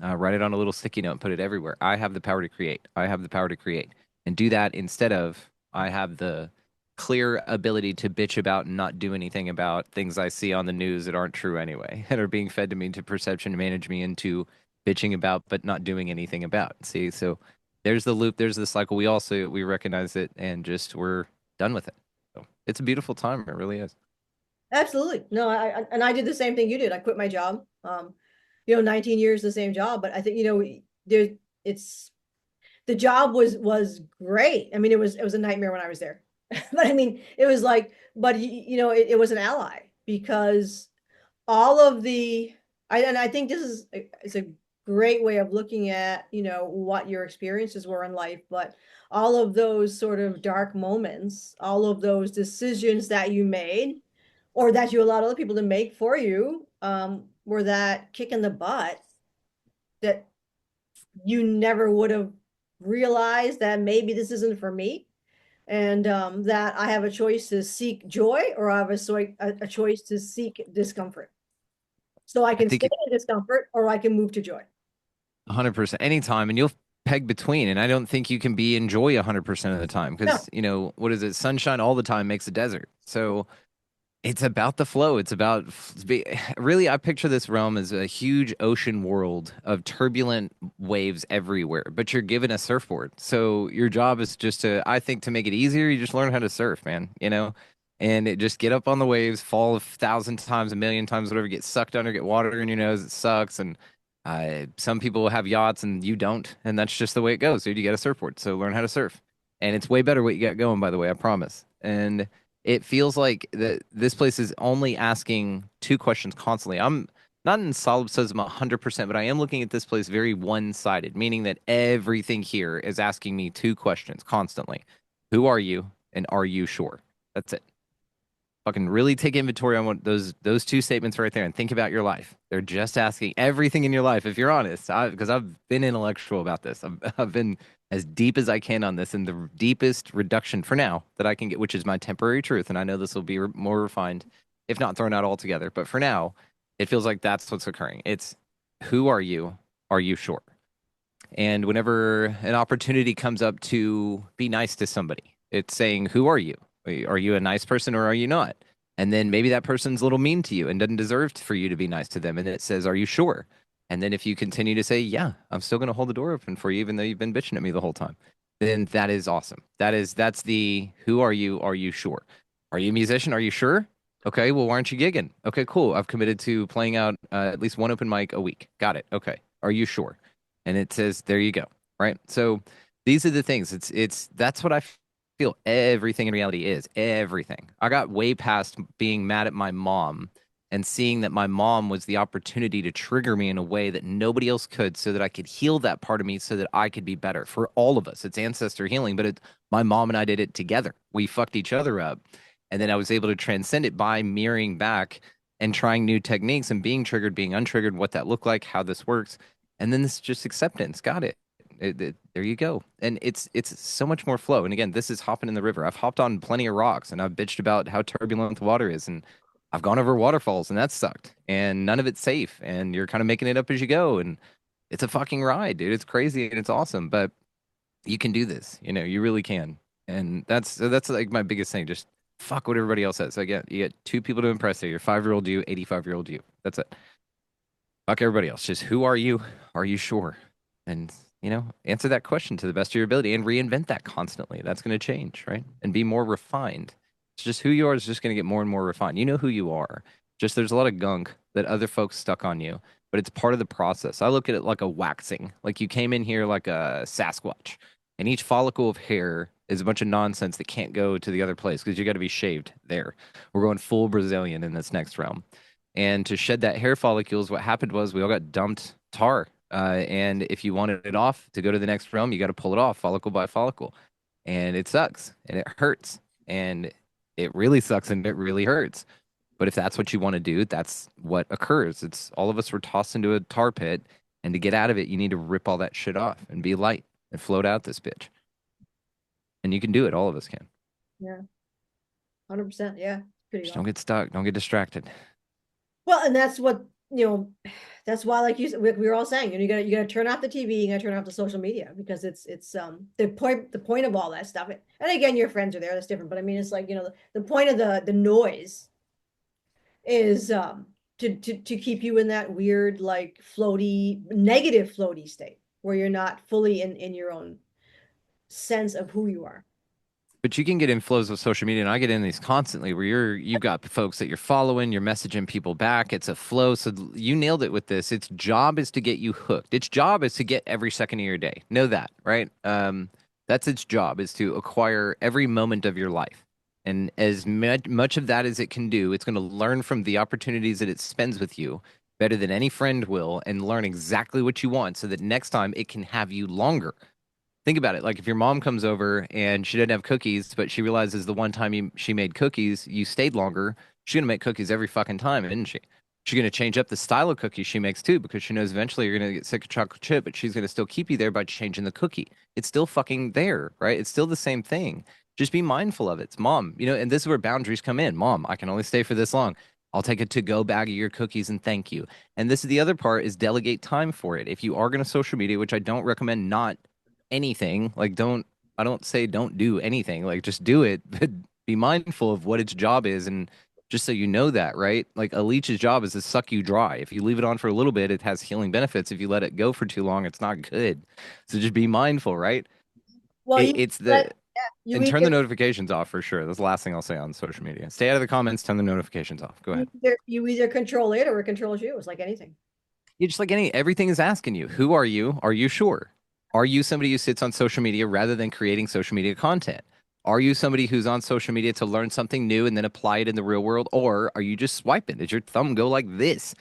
Write it on a little sticky note and put it everywhere. I have the power to create. I have the power to create. And do that instead of, I have the clear ability to bitch about and not do anything about things I see on the news that aren't true anyway and are being fed to me to perception to manage me into bitching about but not doing anything about. See, so there's the loop, there's the cycle. We recognize it and just we're done with it. So it's a beautiful time. It really is. Absolutely. No, and I did the same thing you did. I quit my job. 19 years the same job, but I think there it's the job was great. I mean, it was a nightmare when I was there. But I mean, it was like, but it was an ally, because all of and I think this is a great way of looking at, what your experiences were in life, but all of those sort of dark moments, all of those decisions that you made or that you allowed other people to make for you, were that kick in the butt that you never would have realized that maybe this isn't for me. And that I have a choice to seek joy, or I have a choice to seek discomfort. So I I can think stay in discomfort, or I can move to joy. 100% anytime, and you'll peg between. And I don't think you can be in joy 100% of the time No, because, what is it? Sunshine all the time makes a desert. So it's about the flow. It's about really, I picture this realm as a huge ocean world of turbulent waves everywhere, but you're given a surfboard. So your job is just I think to make it easier, you just learn how to surf, man, and it just get up on the waves, fall 1,000 times, 1,000,000 times, whatever, get sucked under, get water in your nose. It sucks. And some people have yachts and you don't. And that's just the way it goes, dude. You get a surfboard. So learn how to surf. And it's way better what you got going, by the way, I promise. And it feels like this place is only asking two questions constantly. I'm not in solipsism 100%, but I am looking at this place very one-sided, meaning that everything here is asking me two questions constantly. Who are you, and are you sure? That's it. Fucking really take inventory on what those two statements right there and think about your life. They're just asking everything in your life, if you're honest. Because I've been intellectual about this. I've been as deep as I can on this, and the deepest reduction for now that I can get, which is my temporary truth. And I know this will be more refined, if not thrown out altogether. But for now, it feels like that's what's occurring. It's who are you? Are you sure? And whenever an opportunity comes up to be nice to somebody, it's saying, who are you? Are you a nice person or are you not? And then maybe that person's a little mean to you and doesn't deserve for you to be nice to them. And it says, are you sure? And then if you continue to say, yeah, I'm still going to hold the door open for you, even though you've been bitching at me the whole time, then that is awesome. That's the who are you? Are you sure? Are you a musician? Are you sure? Okay, well, why aren't you gigging? Okay, cool. I've committed to playing out at least one open mic a week. Got it. Okay. Are you sure? And it says, there you go. Right. So these are the things. That's what I feel everything in reality is everything. I got way past being mad at my mom and seeing that my mom was the opportunity to trigger me in a way that nobody else could so that I could heal that part of me so that I could be better for all of us. It's ancestor healing, but my mom and I did it together. We fucked each other up. And then I was able to transcend it by mirroring back and trying new techniques and being triggered, being untriggered, what that looked like, how this works. And then this is just acceptance. Got it. There you go. And it's so much more flow. And again, this is hopping in the river. I've hopped on plenty of rocks and I've bitched about how turbulent the water is. And I've gone over waterfalls and that sucked. And none of it's safe. And you're kind of making it up as you go. And it's a fucking ride, dude. It's crazy and it's awesome. But you can do this. You really can. And that's like my biggest thing. Just fuck what everybody else says. You get two people to impress here. Your 5-year-old you, 85-year-old you. That's it. Fuck everybody else. Just who are you? Are you sure? And answer that question to the best of your ability and reinvent that constantly. That's going to change, right? And be more refined. It's just who you are is just going to get more and more refined. You know who you are. Just there's a lot of gunk that other folks stuck on you, but it's part of the process. I look at it like a waxing. Like you came in here like a Sasquatch, and each follicle of hair is a bunch of nonsense that can't go to the other place because you got to be shaved there. We're going full Brazilian in this next realm. And to shed that hair follicles, what happened was we all got dumped tar. And if you wanted it off to go to the next realm, you got to pull it off follicle by follicle. And it sucks and it hurts. And it really sucks and it really hurts. But if that's what you want to do, that's what occurs. It's all of us were tossed into a tar pit. And to get out of it, you need to rip all that shit off and be light and float out this bitch. And you can do it. All of us can. Yeah. 100%. Yeah. Pretty Just awesome. don't get stuck. Don't get distracted. Well, and that's what, that's why, like you said, we were all saying, you gotta turn off the TV, you gotta turn off the social media because it's the point of all that stuff. And again, your friends are there, that's different. But I mean, it's like, the point of the noise is to keep you in that weird, like floaty, negative floaty state where you're not fully in your own sense of who you are. But you can get in flows of social media, and I get in these constantly where you've got folks that you're following, you're messaging people back. It's a flow. So you nailed it with this. Its job is to get you hooked. Its job is to get every second of your day. Know that, right? That's its job is to acquire every moment of your life. And as much of that as it can do, it's going to learn from the opportunities that it spends with you better than any friend will and learn exactly what you want so that next time it can have you longer. Think about it. Like if your mom comes over and she didn't have cookies, but she realizes the one time she made cookies, you stayed longer. She's gonna make cookies every fucking time, isn't she? She's gonna change up the style of cookies she makes too, because she knows eventually you're gonna get sick of chocolate chip, but she's gonna still keep you there by changing the cookie. It's still fucking there, right? It's still the same thing. Just be mindful of it. It's mom, and this is where boundaries come in. Mom, I can only stay for this long. I'll take a to-go bag of your cookies and thank you. And this is the other part is delegate time for it. If you are going to social media, which I don't recommend not anything, like I don't say don't do anything, like just do it, but be mindful of what its job is. And just so you know that, right? Like a leech's job is to suck you dry. If you leave it on for a little bit, it has healing benefits. If you let it go for too long, it's not good. So just be mindful, right? Well, It, you it's let the yeah, you and turn the either notifications off for sure. That's the last thing I'll say on social media. Stay out of the comments, turn the notifications off. Go ahead. you either control it or it controls you. It's like anything. You just like everything is asking you, who are you? Are you sure? Are you somebody who sits on social media rather than creating social media content? Are you somebody who's on social media to learn something new and then apply it in the real world? Or are you just swiping? Does your thumb go like this?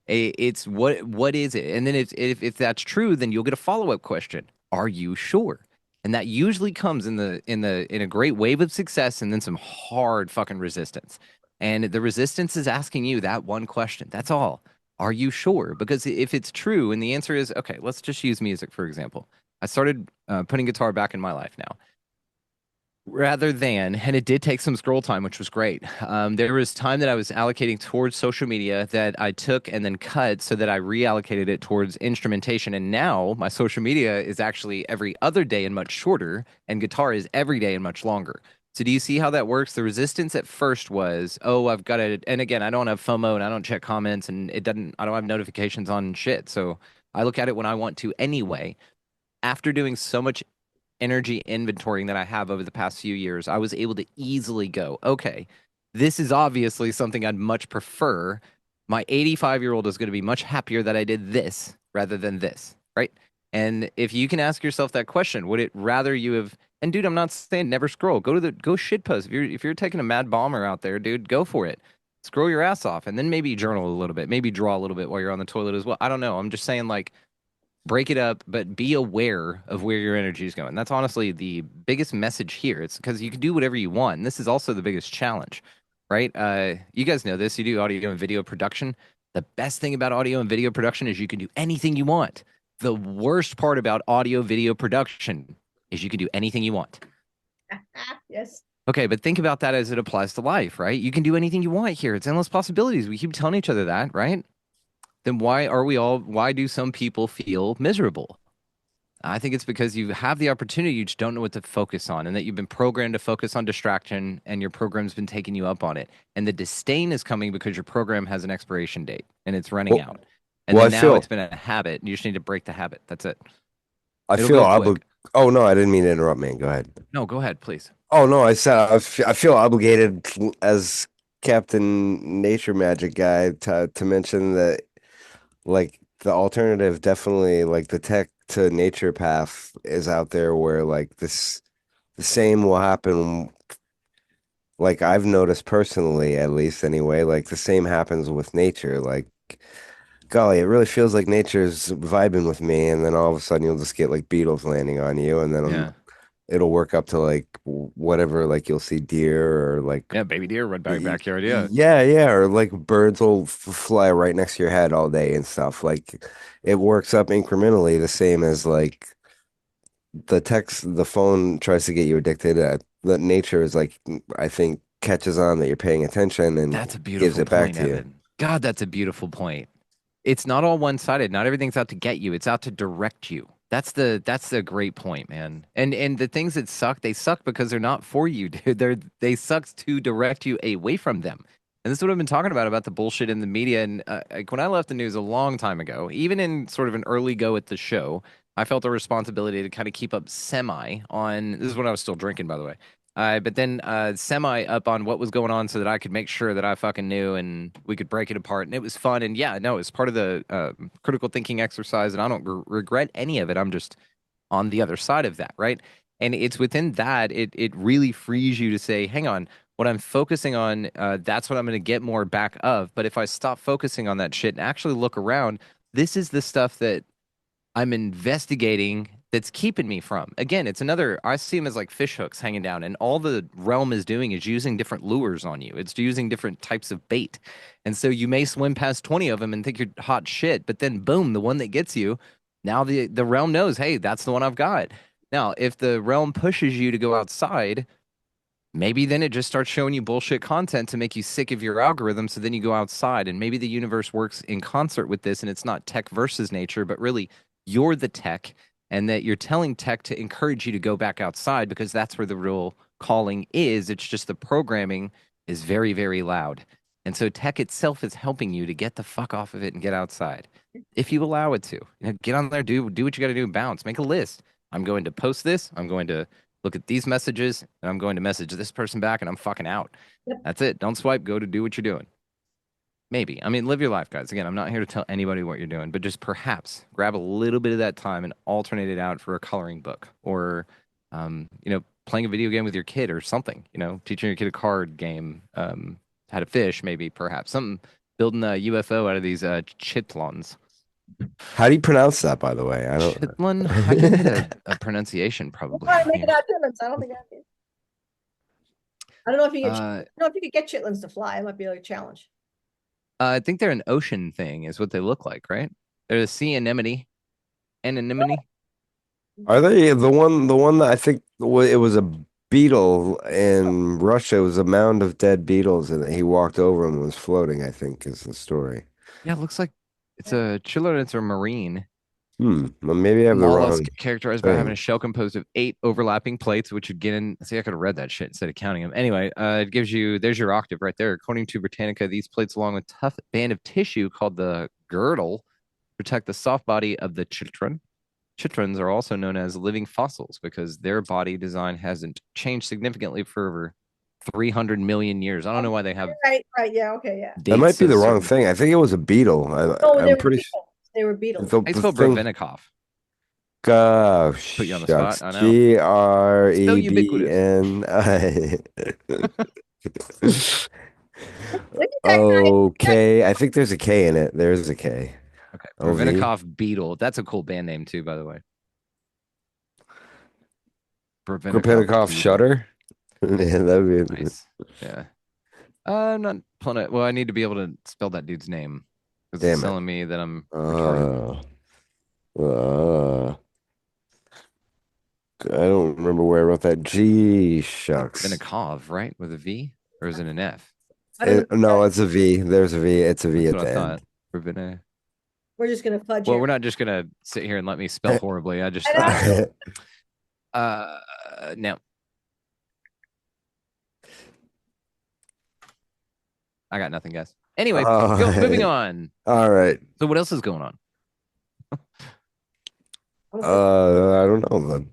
It's what is it? And then if that's true, then you'll get a follow-up question. Are you sure? And that usually comes in a great wave of success and then some hard fucking resistance. And the resistance is asking you that one question. That's all. Are you sure? Because if it's true and the answer is okay, let's just use music for example. I started putting guitar back in my life now rather than, and it did take some scroll time, which was great. There was time that I was allocating towards social media that I took and then cut so that I reallocated it towards instrumentation. And now my social media is actually every other day and much shorter, and guitar is every day and much longer. So do you see how that works? The resistance at first was, oh, I've got to, and again, I don't have FOMO and I don't check comments and I don't have notifications on shit. So I look at it when I want to anyway. After doing so much energy inventorying that I have over the past few years, I was able to easily go, okay, this is obviously something I'd much prefer. My 85-year-old is going to be much happier that I did this rather than this, right? And if you can ask yourself that question, would it rather you have? And dude, I'm not saying never scroll. Go shit post. If you're taking a mad bomber out there, dude, go for it. Scroll your ass off, and then maybe journal a little bit, maybe draw a little bit while you're on the toilet as well. I don't know. I'm just saying like break it up, but be aware of where your energy is going. That's honestly the biggest message here. It's because you can do whatever you want. And this is also the biggest challenge, right? You guys know this. You do audio and video production. The best thing about audio and video production is you can do anything you want. The worst part about audio video production is you can do anything you want. Yes. Okay, but think about that as it applies to life, right? You can do anything you want here. It's endless possibilities. We keep telling each other that, right? Then why do some people feel miserable? I think it's because you have the opportunity, you just don't know what to focus on, and that you've been programmed to focus on distraction, and your program's been taking you up on it. And the disdain is coming because your program has an expiration date and it's running Well, out. And well, then now it's been a habit, and you just need to break the habit. That's it. I It'll feel go quick. Oh no, I didn't mean to interrupt, man. Go ahead. No, go ahead, please. Oh no, I said I feel obligated as Captain Nature Magic guy to mention that like the alternative, definitely like the tech to nature path is out there where like the same will happen. Like I've noticed personally, at least anyway, like the same happens with nature. Like golly, it really feels like nature's vibing with me, and then all of a sudden you'll just get like beetles landing on you, and then Yeah. it'll work up to like whatever, like you'll see deer or like Yeah, baby deer, red backyard. Yeah. yeah, or like birds will fly right next to your head all day and stuff. Like it works up incrementally, the same as like the phone tries to get you addicted. The nature is like I think catches on that you're paying attention and That's a gives beautiful it back point, to you. Evan. God, that's a beautiful point. It's not all one-sided. Not everything's out to get you. It's out to direct you. That's the great point, man. And the things that suck, they suck because they're not for you, dude. They suck to direct you away from them. And this is what I've been talking about the bullshit in the media. And like when I left the news a long time ago, even in sort of an early go at the show, I felt a responsibility to kind of keep up semi on. This is when I was still drinking, by the way. But then semi up on what was going on so that I could make sure that I fucking knew and we could break it apart. And it was fun. And yeah, no, it's part of the critical thinking exercise. And I don't regret any of it. I'm just on the other side of that, right? And it's within that, it really frees you to say, hang on, what I'm focusing on, that's what I'm going to get more back of. But if I stop focusing on that shit and actually look around, this is the stuff that I'm investigating that's keeping me from. Again, it's another, I see them as like fish hooks hanging down, and all the realm is doing is using different lures on you. It's using different types of bait. And so you may swim past 20 of them and think you're hot shit, but then boom, the one that gets you, now the realm knows, hey, that's the one I've got. Now, if the realm pushes you to go outside, maybe then it just starts showing you bullshit content to make you sick of your algorithm. So then you go outside, and maybe the universe works in concert with this, and it's not tech versus nature, but really you're the tech, and that you're telling tech to encourage you to go back outside because that's where the real calling is. It's just the programming is very, very loud. And so tech itself is helping you to get the fuck off of it and get outside. If you allow it to. Get on there, do what you got to do, bounce, make a list. I'm going to post this. I'm going to look at these messages, and I'm going to message this person back, and I'm fucking out. Yep. That's it. Don't swipe. Go to do what you're doing. Maybe. I mean, live your life, guys. Again, I'm not here to tell anybody what you're doing, but just perhaps grab a little bit of that time and alternate it out for a coloring book or, playing a video game with your kid or something. Teaching your kid a card game, how to fish, maybe, perhaps something. Building a UFO out of these chitlons. How do you pronounce that, by the way? I don't. Chitlin? I can get a pronunciation probably. We'll probably make it out chitlins. I don't think I can. I don't know if you get. Uh, I don't know if you could get chitlins to fly. It might be like a challenge. I think they're an ocean thing, is what they look like, right? They're a sea anemone. Anemone. Are they the one? The one that I think it was a beetle in Russia. It was a mound of dead beetles, and he walked over and was floating. I think is the story. Yeah, it looks like it's a chiller. It's a marine Well, maybe I have the wrong mollusk characterized by having a thing. shell composed of 8 overlapping plates, which would get in. See, I could have read that shit instead of counting them. Anyway, it gives you. There's your octave right there. According to Britannica, these plates, along with a tough band of tissue called the girdle, protect the soft body of the chitron. Chitrons are also known as living fossils because their body design hasn't changed significantly for over 300 million years. I don't know why they have Right. Yeah. Okay. Yeah. That might dates be of the wrong certain. thing. I think it was a beetle. Oh, I'm pretty sure. They were beetles. The, I the spell thing. Grebennikov. Oh, Put you on the shucks. spot. I know. So ubiquitous. Grebni. Look at that guy. Okay, I think there's a K in it. There's a K. Okay. OV. Grebennikov Beetle. That's a cool band name too, by the way. Grebennikov Grebennikov Beetle. Shutter. Yeah, that'd be Nice. Yeah. I'm not pulling it. Well, I need to be able to spell that dude's name. It's Damn it. telling me that I'm retarded. I don't remember where I wrote that. Gee, shucks. Grebennikov, right? With a V? Or is it an F? I don't know. No, it's a V. There's a V. It's a V That's at what I the thought. end. Grebennikov. We're just gonna fudge Well, here. we're not just gonna sit here and let me spell horribly. I just no. I got nothing, guys. Anyway, moving on. All right. So what else is going on? I don't know.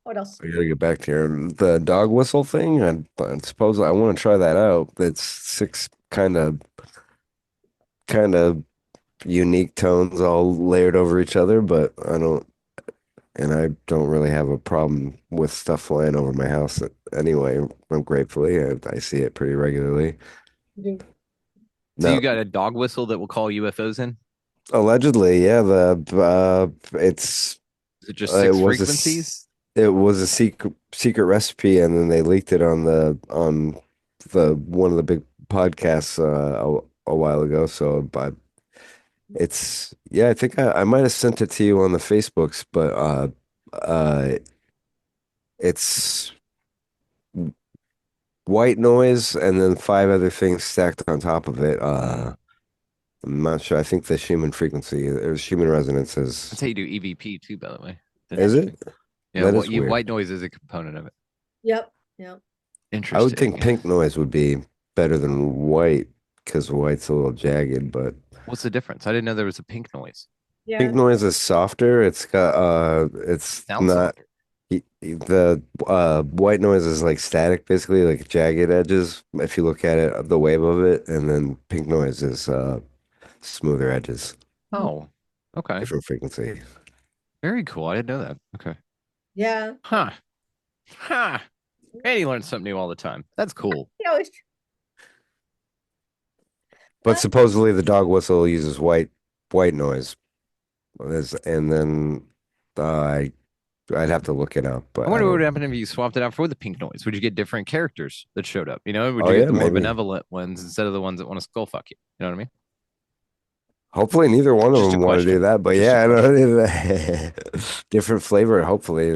What else? I gotta get back to here. The dog whistle thing. I suppose I want to try that out. It's 6 kind of unique tones all layered over each other, but I don't really have a problem with stuff flying over my house anyway. Gratefully, I see it pretty regularly. Mhm. So No, you got a dog whistle that will call UFOs in? allegedly, yeah. It's Is it just it 6 was frequencies? it was a secret recipe, and then they leaked it on the one of the big podcasts a while ago. So, I think I might have sent it to you on the Facebooks, but it's white noise and then 5 other things stacked on top of it. I'm not sure. I think the Schumann frequency or Schumann resonance That's how you do EVP too, by the way. is it? Yeah, That is weird. white noise is a component of it. Yep. I would think Interesting. pink noise would be better than white because white's a little jagged, but What's the difference? I didn't know there was a pink noise. Yeah. pink noise is softer. It's got it's Sounds not softer. the white noise is like static, basically like jagged edges. If you look at it, the wave of it, and then pink noise is smoother edges, Oh, okay. different frequency. Very cool. I didn't know that. Okay. Yeah. Huh. Huh. And you learn something new all the time. That's cool. You know, But supposedly the dog whistle uses white noise, and then I'd have to look it up. But I wonder what would happen if you swapped it out for the pink noise. Would you get different characters that showed up? Would Oh, you yeah, get the more maybe. benevolent ones instead of the ones that want to skull fuck you? You know what I mean? Hopefully neither one of Just a them want to do question. that. But Just a yeah, I know different flavor. Hopefully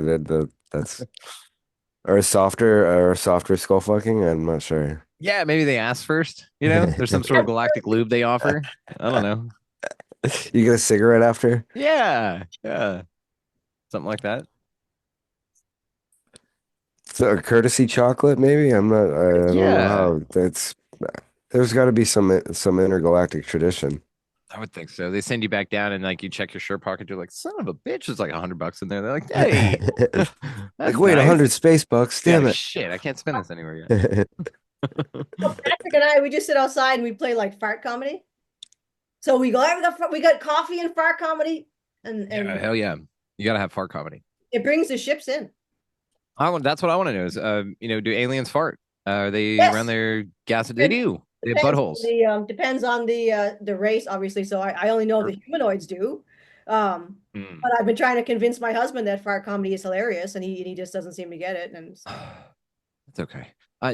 that's Or a softer skull fucking? I'm not sure. Yeah, maybe they asked first. You know, there's some sort of galactic lube they offer. I don't know. You get a cigarette after? Yeah, yeah, something like that. So a courtesy chocolate, maybe? I don't know Yeah, how that's there's got to be some intergalactic tradition. I would think so. They send you back down and like you check your shirt pocket. You're like, son of a bitch, there's like $100 in there. They're like, hey, Like, that's wait, nice. 100 space bucks, Yeah, damn it. shit, I can't spend this anywhere yet. Well, Patrick and I, we just sit outside and we play like fart comedy. So we go, "Hey, we got coffee and fart comedy, Yeah, and hell yeah. You gotta have fart comedy. it brings the ships in. That's what I want to know is, do aliens fart? Are they around Yes, their gas? They do. They have buttholes. depends on the race, obviously. So I only know the humanoids do. Mm. But I've been trying to convince my husband that fart comedy is hilarious, and he just doesn't seem to get it. And so, That's okay.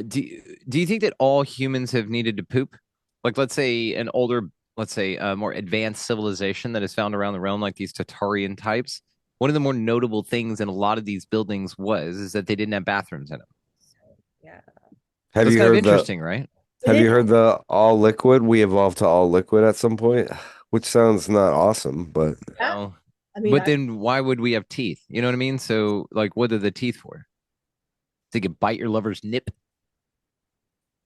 Do you think that all humans have needed to poop? Like, let's say an older, let's say a more advanced civilization that is found around the realm, like these Tatarian types. One of the more notable things in a lot of these buildings is that they didn't have bathrooms in them. yeah. Have That's you kind of heard the interesting, right? It have is. you heard the all liquid? We evolved to all liquid at some point, which sounds not awesome, but Yeah. No. I mean, But then why would we have teeth? You know what I mean? So, like, what are the teeth for? So you can bite your lover's nip?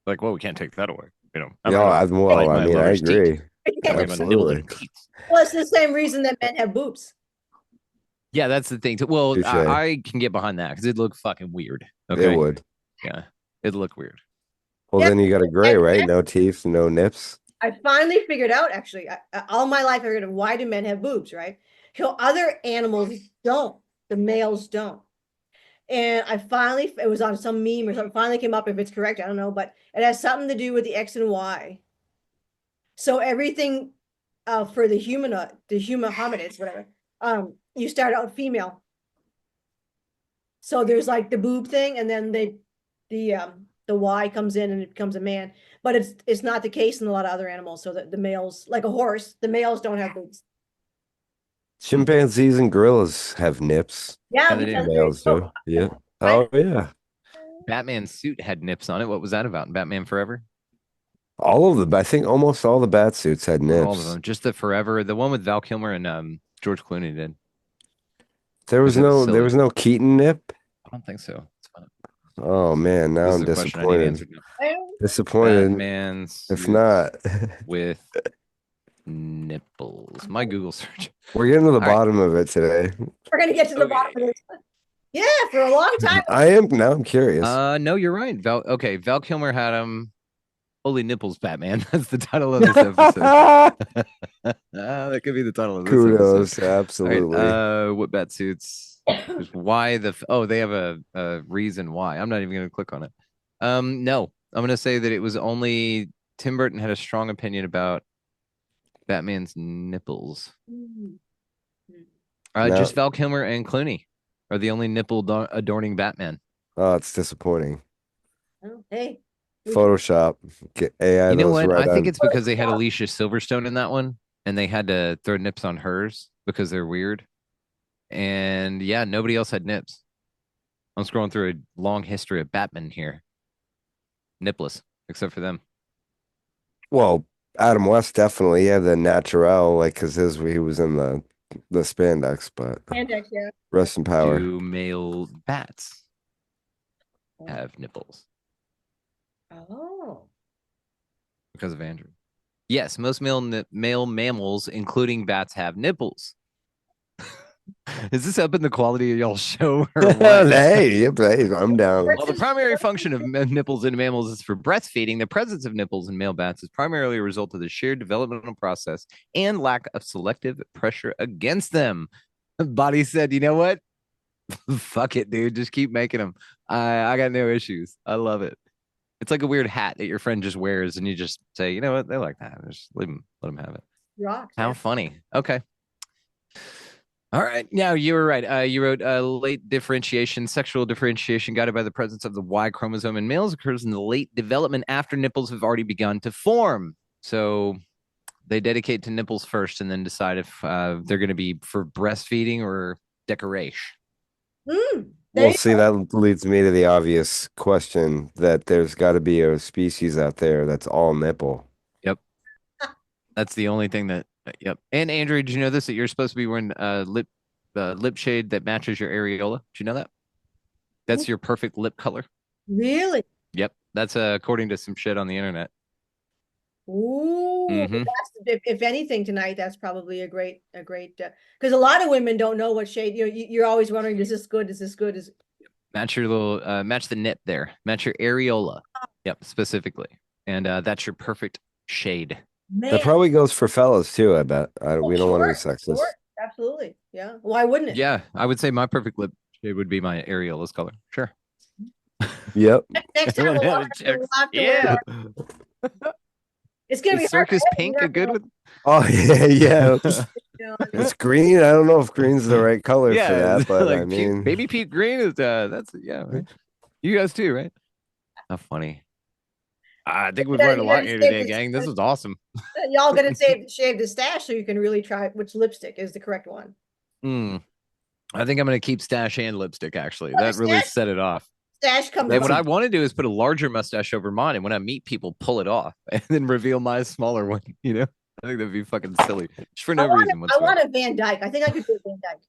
Like, well, we can't take that away. I'm yeah, not gonna well, bite I my mean, I lover's teeth. agree. I'm gonna nibble Absolutely. them teeth. well, it's the same reason that men have boobs. Yeah, that's the thing. Well, Touche. I can get behind that because it'd look fucking weird. It Okay. would. Yeah. It'd look weird. Well, Yeah, then you got a gray, and right? No teeth, no nips. I finally figured out, actually, all my life I figured out why do men have boobs, right? So other animals don't. The males don't. And it was on some meme or something, finally came up if it's correct, I don't know, but it has something to do with the X and Y. So everything for the human hominids, whatever, you start out female. So there's like the boob thing, and then the Y comes in and it becomes a man. But it's not the case in a lot of other animals. So that the males, like a horse, the males don't have boobs. Chimpanzees and gorillas have nips. Yeah, Yeah, they The because do. males do. Yeah. I Oh yeah. Batman's suit had nips on it. What was that about in Batman Forever? All of them. I think almost all the bat suits had Not all of nips. them. Just the Forever. The one with Val Kilmer and George Clooney did. There Because was it was no there silly. was no Keaton nip. I don't think so. It's fine. Oh man, now This is I'm a question I need disappointed. answered now. Disappointed. Batman If suits not, with nipples. My Google search. we're getting to the All right. bottom of it today. we're gonna get to the bottom Okay. of this. Yeah, for a long time. I am now. I'm curious. No, you're right. Val Kilmer had Holy Nipples Batman. That's the title of this episode. That could be the title of this episode. Kudos, All right. absolutely. What bat suits? Why they have a reason why. I'm not even gonna click on it. No. I'm gonna say that it was only Tim Burton had a strong opinion about Batman's nipples. Now, Just Val Kilmer and Clooney are the only nipple adorning Batman. oh, it's disappointing. Oh, hey, Photoshop, get AI You know those what? right I think on. it's because they had Alicia Silverstone in that one, and they had to throw nips on hers because they're weird. And yeah, nobody else had nips. I'm scrolling through a long history of Batman here. Nipless, except for them. Well, Adam West definitely, yeah, the natural, like, because he was in the spandex, but Pandex, yeah. rest in power. Do male bats have nipples Oh. because of Andrew? Yes, most male mammals, including bats, have nipples. Is this up in the quality of y'all's show or what? Hey, I'm down. While the primary function of nipples in mammals is for breastfeeding, the presence of nipples in male bats is primarily a result of the sheer developmental process and lack of selective pressure against them. Body said, you know what? Fuck it, dude. Just keep making them. I got no issues. I love it. It's like a weird hat that your friend just wears, and you just say, you know what? They like that. Just let them have it. Rocks. How Yeah. funny. Okay. All right. Now you were right. You wrote late differentiation, sexual differentiation guided by the presence of the Y chromosome in males occurs in the late development after nipples have already begun to form. So they dedicate to nipples first and then decide if they're going to be for breastfeeding or decoration. Mm. There Well, you see, that leads me to the obvious question that there's got to be a species out there that's all nipple. Yep. That's the only thing that. Yep. And Andrew, did you know this? That you're supposed to be wearing lip shade that matches your areola. Did you know that? That's your perfect lip color. really. Yep. That's according to some shit on the internet. Ooh, Mm-hmm. if anything tonight, that's probably a great, because a lot of women don't know what shade, you're always wondering, is this good? Is this good? Match your little match the nip there. Match your areola. Yep, specifically. And that's your perfect shade. That Man, probably goes for fellas too, I bet. We don't want to be sure, sexist. sure, absolutely. Yeah. Why wouldn't it? Yeah, I would say my perfect lip shade would be my areola's color. Sure. Yep. Next time we'll have to wear Yeah. it's gonna be Is hard for circus Evan, pink a good one? Oh yeah, yeah. I mean, It's green. I don't know if green's the right color for Yeah, that, but I like mean, baby Pete Green is that's yeah, right. You guys too, right? How funny. I think we've learned a lot here today, gang. This is awesome. y'all gonna shave the stash so you can really try which lipstick is the correct one. I think I'm gonna keep stash and lipstick actually. Well, That really set it off. Stash comes And what off. I want to do is put a larger mustache over mine, and when I meet people, pull it off and then reveal my smaller one. I think that'd be fucking silly, just for no reason I whatsoever. want a Van Dyke. I think I could do a Van Dyke.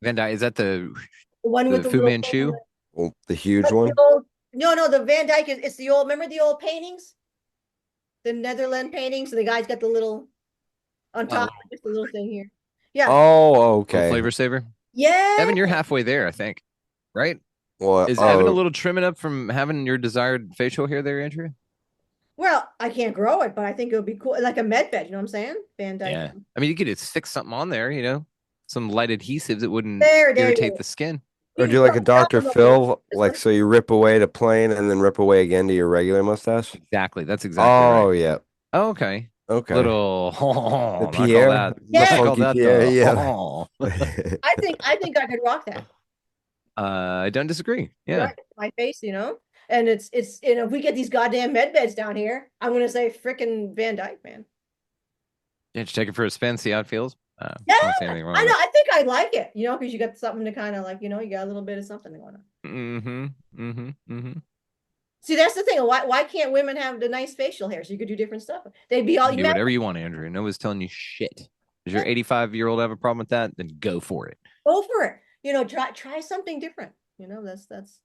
Van Dyke, is that the One with the Fu little Manchu? well, the huge one. No, the Van Dyke it's the old. Remember the old paintings, the Netherland paintings. So the guy's got the little on top, just a little thing here. Yeah. Oh, okay. Little flavor saver. Yeah. Evan, you're halfway there, I think. Right? Well, Is Evan a little trimming up from having your desired facial hair there, Andrew? Well, I can't grow it, but I think it would be cool, like a med bed. You know what I'm saying? Van Dyke. Yeah. I mean, you could just stick something on there, some light adhesives that wouldn't There irritate you the skin. or do like a Dr. Phil, like so you rip away to plain and then rip away again to your regular mustache. Exactly. That's exactly Oh right. yeah. Oh, okay. Okay. Little The I call Pierre, that. the Yeah. I call funky that Pierre. the Yeah. I think I could rock that. I don't disagree. Yeah. Right, my face, and it's if we get these goddamn med beds down here, I'm gonna say frickin' Van Dyke, man. Yeah, just take it for a spin, see how it feels. Yeah, I don't see anything wrong I know. with I think I like it, because you got something to kind of like, you got a little bit of something going on. it. See, that's the thing. Why can't women have the nice facial hair so you could do different stuff? They'd be all You do whatever you want, Andrew. No one's telling you shit. Does your 85-year-old have a problem with that? Then go for it. go for it. Try something different. That's.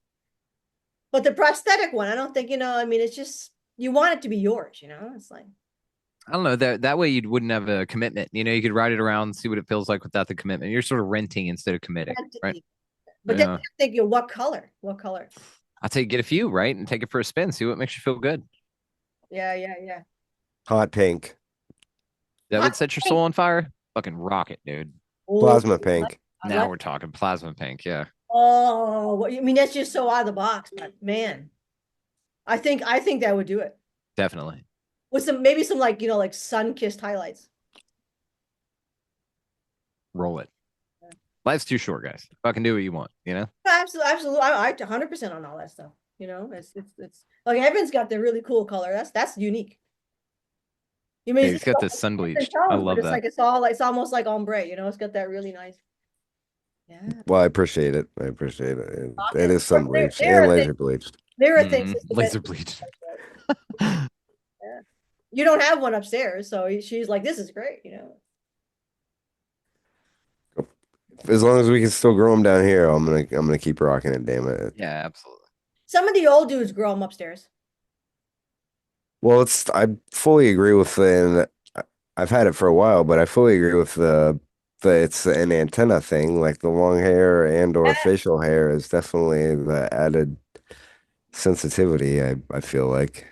But the prosthetic one, I don't think, I mean, it's just you want it to be yours. It's like. I don't know that way you wouldn't have a commitment. You could ride it around, see what it feels like without the commitment. You're sort of renting instead of committing, right? But then you think, what color? What color? I'll take get a few, right, and take it for a spin. See what makes you feel good. Yeah. Hot pink, That would set your soul on fire. Fucking rocket, dude. plasma pink. Now we're talking plasma pink. Yeah. Oh, well, I mean, that's just so out of the box, but man, I think that would do it Definitely. with maybe some like like sun-kissed highlights. Roll it. Life's too short, guys. Fucking do what you want. Absolutely. I 100% on all that stuff. It's like Evan's got the really cool color. That's unique. You mean he's got this sun bleached. I love it's that. like it's almost like ombre. It's got that really nice. Yeah. Well, I appreciate it. It is sun bleached and laser bleached. There are things. Laser bleached. Yeah. You don't have one upstairs, so she's like, "This is great," As long as we can still grow them down here, I'm gonna keep rocking it. Damn it. Yeah, absolutely. Some of the old dudes grow them upstairs. Well, I fully agree with I've had it for a while, but I fully agree with it's an antenna thing. Like the long hair and or facial hair is definitely the added sensitivity. I feel like.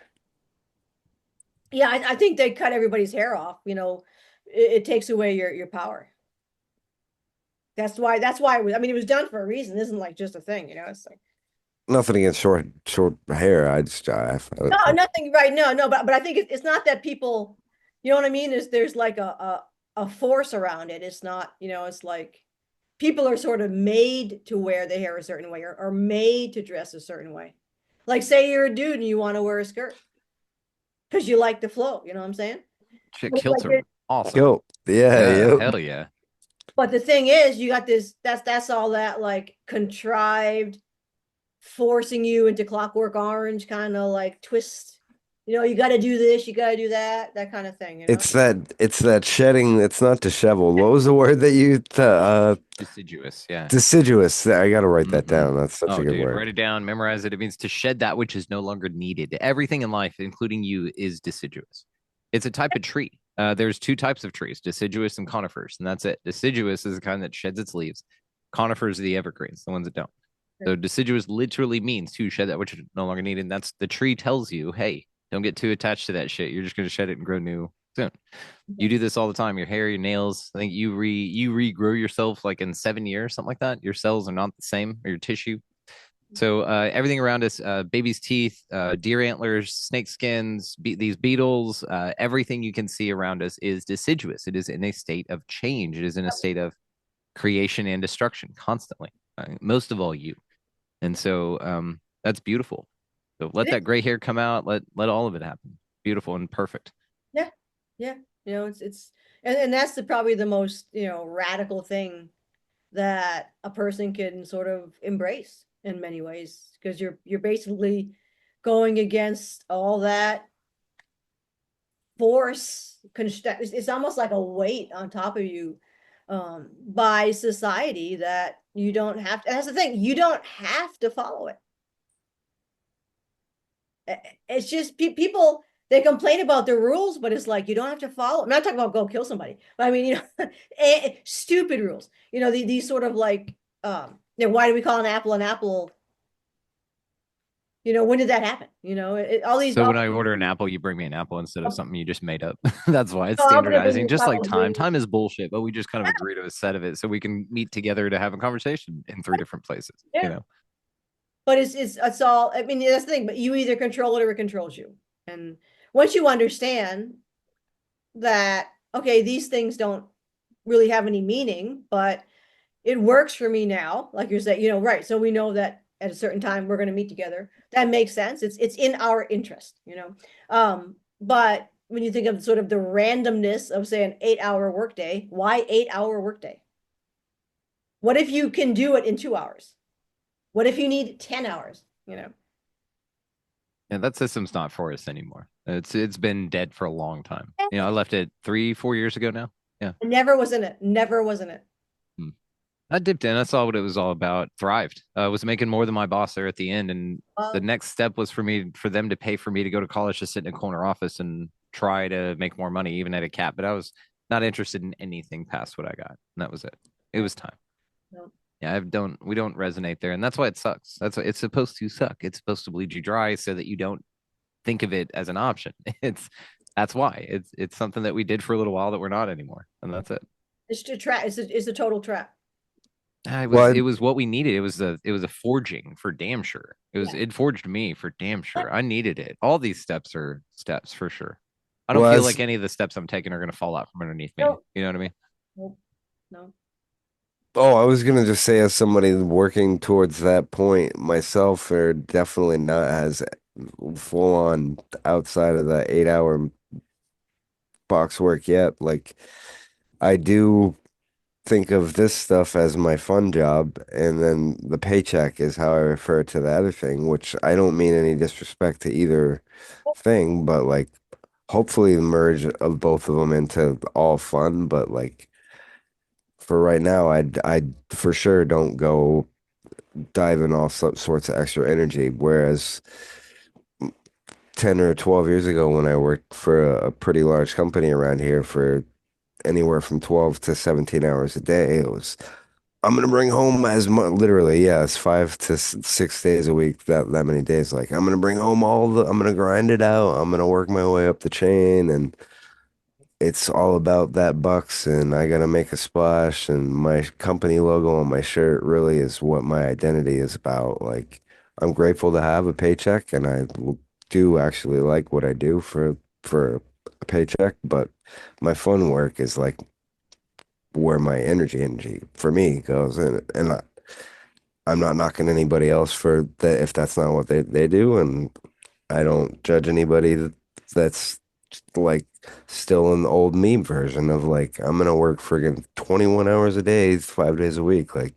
Yeah, I think they cut everybody's hair off. It takes away your power. That's why it was done for a reason. It isn't like just a thing, It's like Nothing against short hair. no, nothing, right? No, but I think it's not that people, you know what I mean? There's like a force around it. It's not, it's like people are sort of made to wear their hair a certain way or made to dress a certain way. Like say you're a dude and you want to wear a skirt because you like the flow. You know what I'm saying? Shit, kilts are awesome. Kilt. Yeah. Hell yeah. But the thing is, you got this, that's all that like contrived forcing you into Clockwork Orange kind of like twist. You got to do this, you got to do that kind of thing, It's that shedding. It's not disheveled. What was the word that you Deciduous, yeah. deciduous? I got to write that Mhm. down. That's such Oh, a good dude, word. write it down, memorize it. It means to shed that which is no longer needed. Everything in life, including you, is deciduous. It's a type of tree. There's two types of trees, deciduous and conifers, and that's it. Deciduous is the kind that sheds its leaves. Conifers are the evergreens, the ones that don't. So deciduous literally means to shed that which is no longer needed. And that's the tree tells you, hey, don't get too attached to that shit. You're just going to shed it and grow new soon. You do this all the time. Your hair, your nails. I think you regrow yourself like in 7 years, something like that. Your cells are not the same, or your tissue. So everything around us, baby's teeth, deer antlers, snake skins, these beetles, everything you can see around us is deciduous. It is in a state of change. It is in a state of creation and destruction constantly. Most of all, you. And so that's beautiful. So let It is. that gray hair come out. Let all of it happen. Beautiful and perfect. Yeah, yeah. It's and that's probably the most radical thing that a person can sort of embrace in many ways, because you're basically going against all that force. It's almost like a weight on top of you by society that you don't have to. And that's the thing, you don't have to follow it. It's just people, they complain about the rules, but it's like you don't have to follow. I'm not talking about go kill somebody, but I mean, stupid rules. These sort of like, why do we call an apple an apple? When did that happen? All these. So when I order an apple, you bring me an apple instead of something you just made up. That's why it's Oh, I'm gonna bring standardizing, you just like time. probably. Time is bullshit, but we just kind of agree to a set of it so we can meet together to have a conversation in three different places, you Yeah. know? But it's all. I mean, that's the thing. But you either control it or it controls you. And once you understand that, okay, these things don't really have any meaning, but it works for me now. Like you're saying, right. So we know that at a certain time we're going to meet together. That makes sense. It's in our interest. But when you think of sort of the randomness of, say, an 8-hour workday, why 8-hour workday? What if you can do it in 2 hours? What if you need 10 hours? Yeah, that system's not for us anymore. It's been dead for a long time. I left it 3-4 years ago now. Yeah. Never was in it. Never was in it. Hmm. I dipped in. I saw what it was all about. Thrived. I was making more than my boss there at the end, and the next step was for them to pay for me to go to college to sit in a corner office and try to make more money, even at a cap. But I was not interested in anything past what I got, and that was it. It was time. No. Yeah, we don't resonate there, and that's why it sucks. That's why it's supposed to suck. It's supposed to bleed you dry so that you don't think of it as an option. That's why it's something that we did for a little while that we're not anymore, and that's it. It's a trap. It's a total trap. It was what we needed. It was a forging for damn sure. It forged me for damn sure. I needed it. All these steps are steps for sure. I don't Well, feel as like any of the steps I'm taking are gonna fall out from underneath me. No, You know what I mean? no, no. Oh, I was gonna just say, as somebody working towards that point myself, or definitely not as full on outside of the 8 hour box work yet. Like, I do think of this stuff as my fun job, and then the paycheck is how I refer to the other thing, which I don't mean any disrespect to either thing, but like, hopefully the merge of both of them into all fun. But like, for right now, I for sure don't go dive in all sorts of extra energy. Whereas 10 or 12 years ago, when I worked for a pretty large company around here for anywhere from 12 to 17 hours a day, it was, I'm gonna bring home as much, literally, yeah, it's 5 to 6 days a week, that many days. Like, I'm gonna bring home I'm gonna grind it out. I'm gonna work my way up the chain, and it's all about that bucks, and I gotta make a splash, and my company logo on my shirt really is what my identity is about. Like, I'm grateful to have a paycheck, and do actually like what I do for a paycheck, but my fun work is like where my energy for me goes, and I'm not knocking anybody else for that if that's not what they do, and I don't judge anybody that's like still an old meme version of like I'm gonna work friggin' 21 hours a day, 5 days a week. Like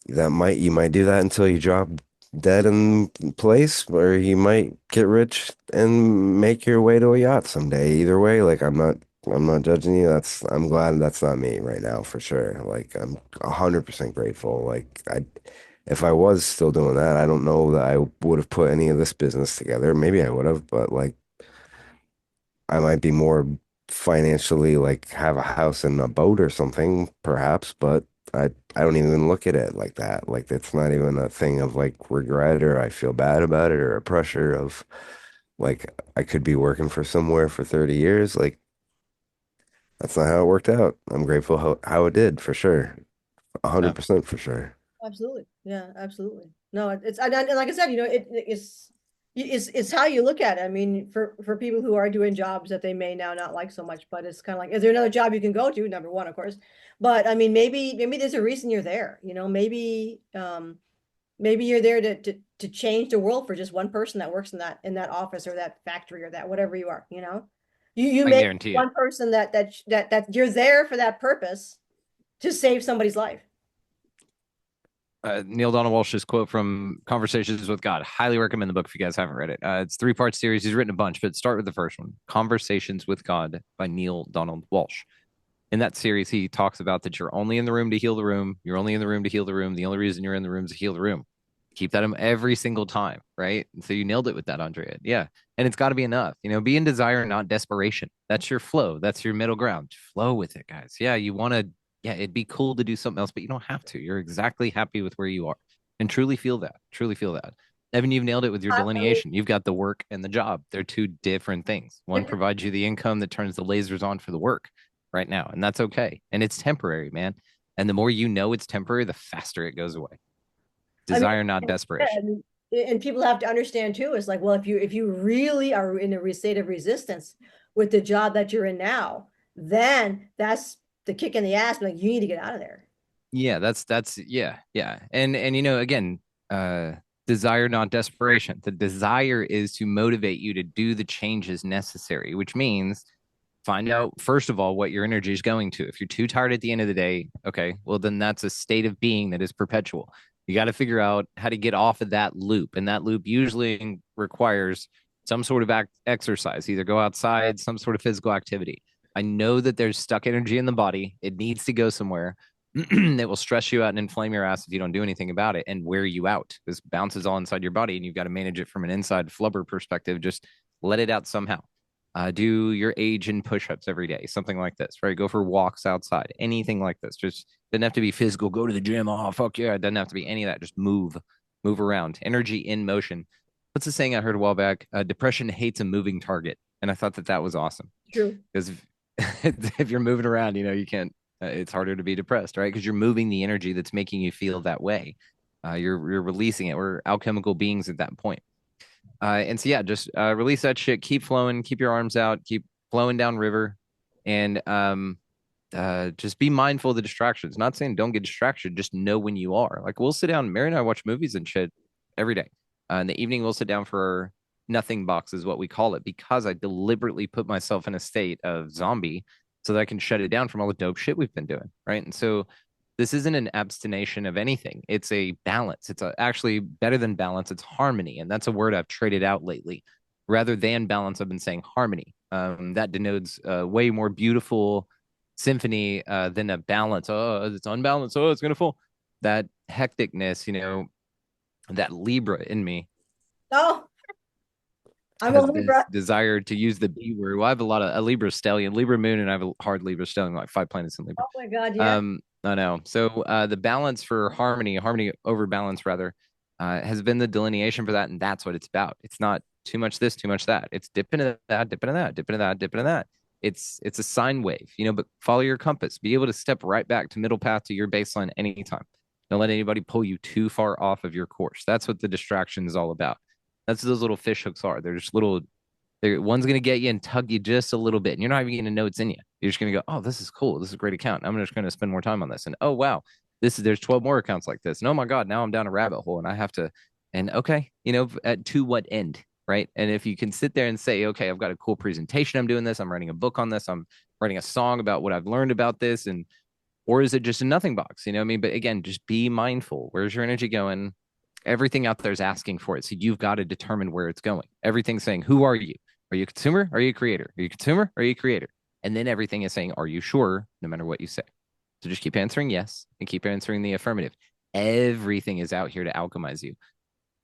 you might do that until you drop dead in place, or you might get rich and make your way to a yacht someday. Either way, like I'm not judging you. I'm glad that's not me right now for sure. Like I'm 100% grateful. Like if I was still doing that, I don't know that I would have put any of this business together. Maybe I would have, but like I might be more financially like have a house and a boat or something, perhaps, but I don't even look at it like that. Like it's not even a thing of like regret or I feel bad about it or a pressure of like I could be working for somewhere for 30 years. Like that's not how it worked out. I'm grateful how it did for sure. Yeah. 100% for sure. Absolutely. Yeah, absolutely. No, it's and like I said, it's how you look at it. I mean, for people who are doing jobs that they may now not like so much, but it's kind of like, is there another job you can go to? Number one, of course. But I mean, maybe there's a reason you're there. Maybe you're there to change the world for just one person that works in that office or that factory or that whatever you are, You I can make guarantee it. one person that you're there for that purpose to save somebody's life. Neil Donald Walsh's quote from Conversations with God. Highly recommend the book if you guys haven't read it. It's 3-part series. He's written a bunch, but start with the first one, Conversations with God by Neil Donald Walsh. In that series, he talks about that you're only in the room to heal the room. You're only in the room to heal the room. The only reason you're in the room is to heal the room. Keep that in every single time, right? And so you nailed it with that, Andrea. Yeah. And it's got to be enough. Be in desire, not desperation. That's your flow. That's your middle ground. Flow with it, guys. Yeah. Yeah, it'd be cool to do something else, but you don't have to. You're exactly happy with where you are and truly feel that. Truly feel that. Evan, you've nailed it with your I mean, delineation. You've got the work and the job. They're two different things. One different. provides you the income that turns the lasers on for the work right now, and that's okay. And it's temporary, man. And the more you know it's temporary, the faster it goes away. I mean, Desire, not yeah, desperation. and people have to understand too, it's like, well, if you really are in a state of resistance with the job that you're in now, then that's the kick in the ass. Like you need to get out of there. Yeah, that's yeah, yeah. And again, uh desire, not desperation. The desire is to motivate you to do the changes necessary, which means find out first of all what your energy is going to. If you're too tired at the end of the day, okay, well then that's a state of being that is perpetual. You got to figure out how to get off of that loop, and that loop usually requires some sort of exercise. Either go outside, some sort of physical activity. I know that there's stuck energy in the body. It needs to go somewhere. It will stress you out and inflame your ass if you don't do anything about it and wear you out. This bounces all inside your body, and you've got to manage it from an inside flubber perspective. Just let it out somehow. Do your age and push-ups every day, something like this, right? Go for walks outside, anything like this. Just doesn't have to be physical. Go to the gym. Oh, fuck yeah. It doesn't have to be any of that. Just move around. Energy in motion. What's the saying I heard a while back? Depression hates a moving target. And I thought that was awesome True. because if you're moving around, you can't, it's harder to be depressed, right? Because you're moving the energy that's making you feel that way. You're releasing it. We're alchemical beings at that point. And so yeah, just release that shit. Keep flowing. Keep your arms out. Keep flowing down river, and just be mindful of the distractions. Not saying don't get distracted. Just know when you are. Like we'll sit down. Mary and I watch movies and shit every day. In the evening, we'll sit down for nothing box is what we call it because I deliberately put myself in a state of zombie so that I can shut it down from all the dope shit we've been doing. Right. And so this isn't an abstination of anything. It's a balance. Actually better than balance. It's harmony. And that's a word I've traded out lately. Rather than balance, I've been saying harmony. That denotes a way more beautiful symphony than a balance. Oh, it's unbalanced. Oh, it's going to fall. That hecticness, that Libra in me Oh, I'm a has this Libra. desire to use the B word. Well, I have a Libra stellium, Libra moon, and I have a hard Libra stellium, like 5 planets in Libra. Oh my God, yeah. I know. So the balance for harmony over balance rather, has been the delineation for that, and that's what it's about. It's not too much this, too much that. It's dip into that, dip into that, dip into that, dip into that. It's a sine wave, but follow your compass. Be able to step right back to middle path to your baseline anytime. Don't let anybody pull you too far off of your course. That's what the distraction is all about. That's what those little fish hooks are. They're just little. One's gonna get you and tug you just a little bit, and you're not even gonna know it's in you. You're just gonna go, "Oh, this is cool. This is a great account. I'm just gonna spend more time on this." And oh wow, there's 12 more accounts like this. And oh my god, now I'm down a rabbit hole, and I have to. And okay, to what end? right? And if you can sit there and say, okay, I've got a cool presentation, I'm doing this, I'm writing a book on this, I'm writing a song about what I've learned about this, and or is it just a nothing box? You know what I mean? But again, just be mindful. Where's your energy going? Everything out there is asking for it. So you've got to determine where it's going. Everything's saying, who are you? Are you a consumer? Are you a creator? Are you a consumer? Are you a creator? And then everything is saying, are you sure? No matter what you say. So just keep answering yes and keep answering the affirmative. Everything is out here to alchemize you.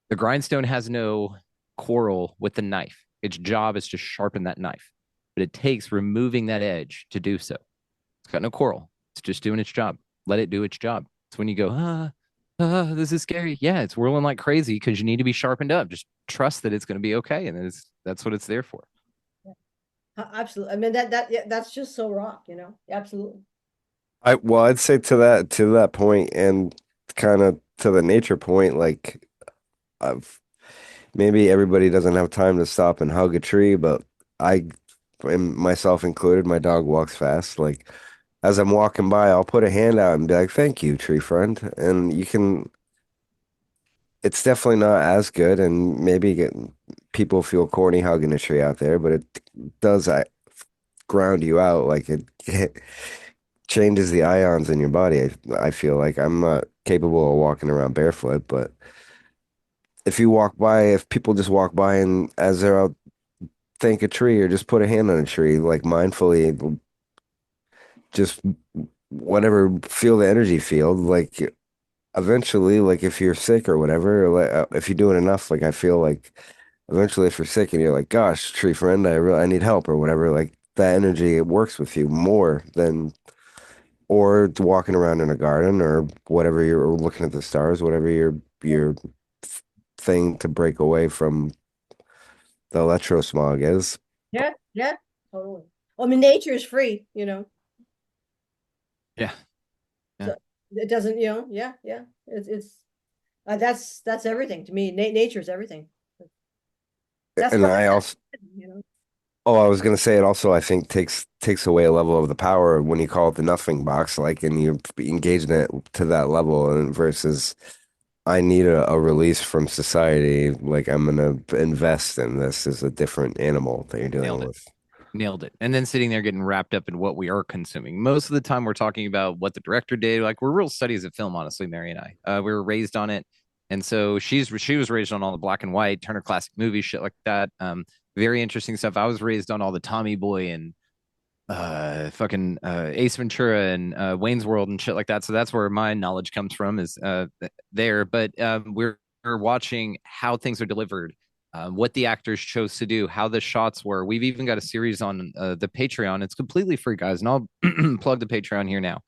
The grindstone has no quarrel with the knife. Its job is to sharpen that knife, but it takes removing that edge to do so. It's got no quarrel. It's just doing its job. Let it do its job. It's when you go, this is scary. Yeah, it's whirling like crazy because you need to be sharpened up. Just trust that it's going to be okay, and that's what it's there for. Absolutely. I mean yeah, that's just so rock, you know. Absolutely. I'd say to that point and kind of to the nature point, like I've maybe everybody doesn't have time to stop and hug a tree, but I, and myself included, my dog walks fast. Like as I'm walking by, I'll put a hand out and be like, "Thank you, tree friend." And you can, it's definitely not as good, and maybe people feel corny hugging a tree out there, but it does ground you out. Like it changes the ions in your body. I feel like I'm not capable of walking around barefoot, but if people just walk by and as they're out, thank a tree or just put a hand on a tree, like mindfully, just whatever, feel the energy field. Like eventually, like if you're sick or whatever, like, if you do it enough, like I feel like eventually, if you're sick and you're like, "Gosh, tree friend, I need help" or whatever, like that energy, it works with you more than or walking around in a garden or whatever you're or looking at the stars, whatever your thing to break away from the electrosmog is. Yeah, yeah, totally. Well, I mean, nature is free, you know. Yeah. Yeah. So it doesn't, you know, yeah, yeah. It's that's everything to me. Nature is everything. That's And what I also, you know. oh, I was gonna say it also, I think takes away a level of the power when you call it the nothing box, like, and you engage in it to that level, and versus I need a release from society, like I'm gonna invest in this is a different animal that you're dealing Nailed it. with. Nailed it. And then sitting there getting wrapped up in what we are consuming. Most of the time, we're talking about what the director did. Like we're real studies of film, honestly, Mary and I. We were raised on it, and so she was raised on all the black and white Turner Classic Movies, shit like that. Very interesting stuff. I was raised on all the Tommy Boy and fucking Ace Ventura and Wayne's World and shit like that. So that's where my knowledge comes from is there. But we're watching how things are delivered, what the actors chose to do, how the shots were. We've even got a series on the Patreon. It's completely free, guys, and I'll plug the Patreon here now.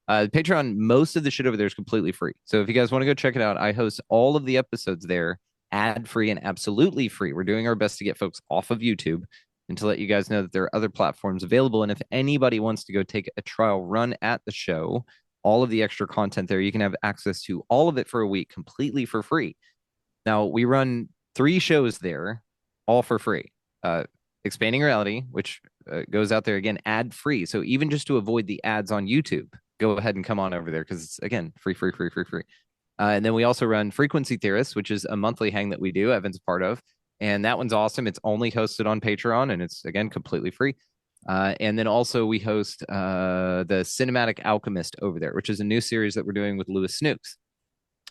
Patreon, most of the shit over there is completely free. So if you guys want to go check it out, I host all of the episodes there, ad free and absolutely free. We're doing our best to get folks off of YouTube and to let you guys know that there are other platforms available. And if anybody wants to go take a trial run at the show, all of the extra content there, you can have access to all of it for a week completely for free. Now, we run 3 shows there, all for free. Expanding Reality, which goes out there again ad free. So even just to avoid the ads on YouTube, go ahead and come on over there because it's again free, free, free, free, free. And then we also run Frequency Theorists, which is a monthly hang that we do. Evan's a part of. And that one's awesome. It's only hosted on Patreon and it's, again, completely free. And then also we host the Cinematic Alchemist over there, which is a new series that we're doing with Lewis Snooks.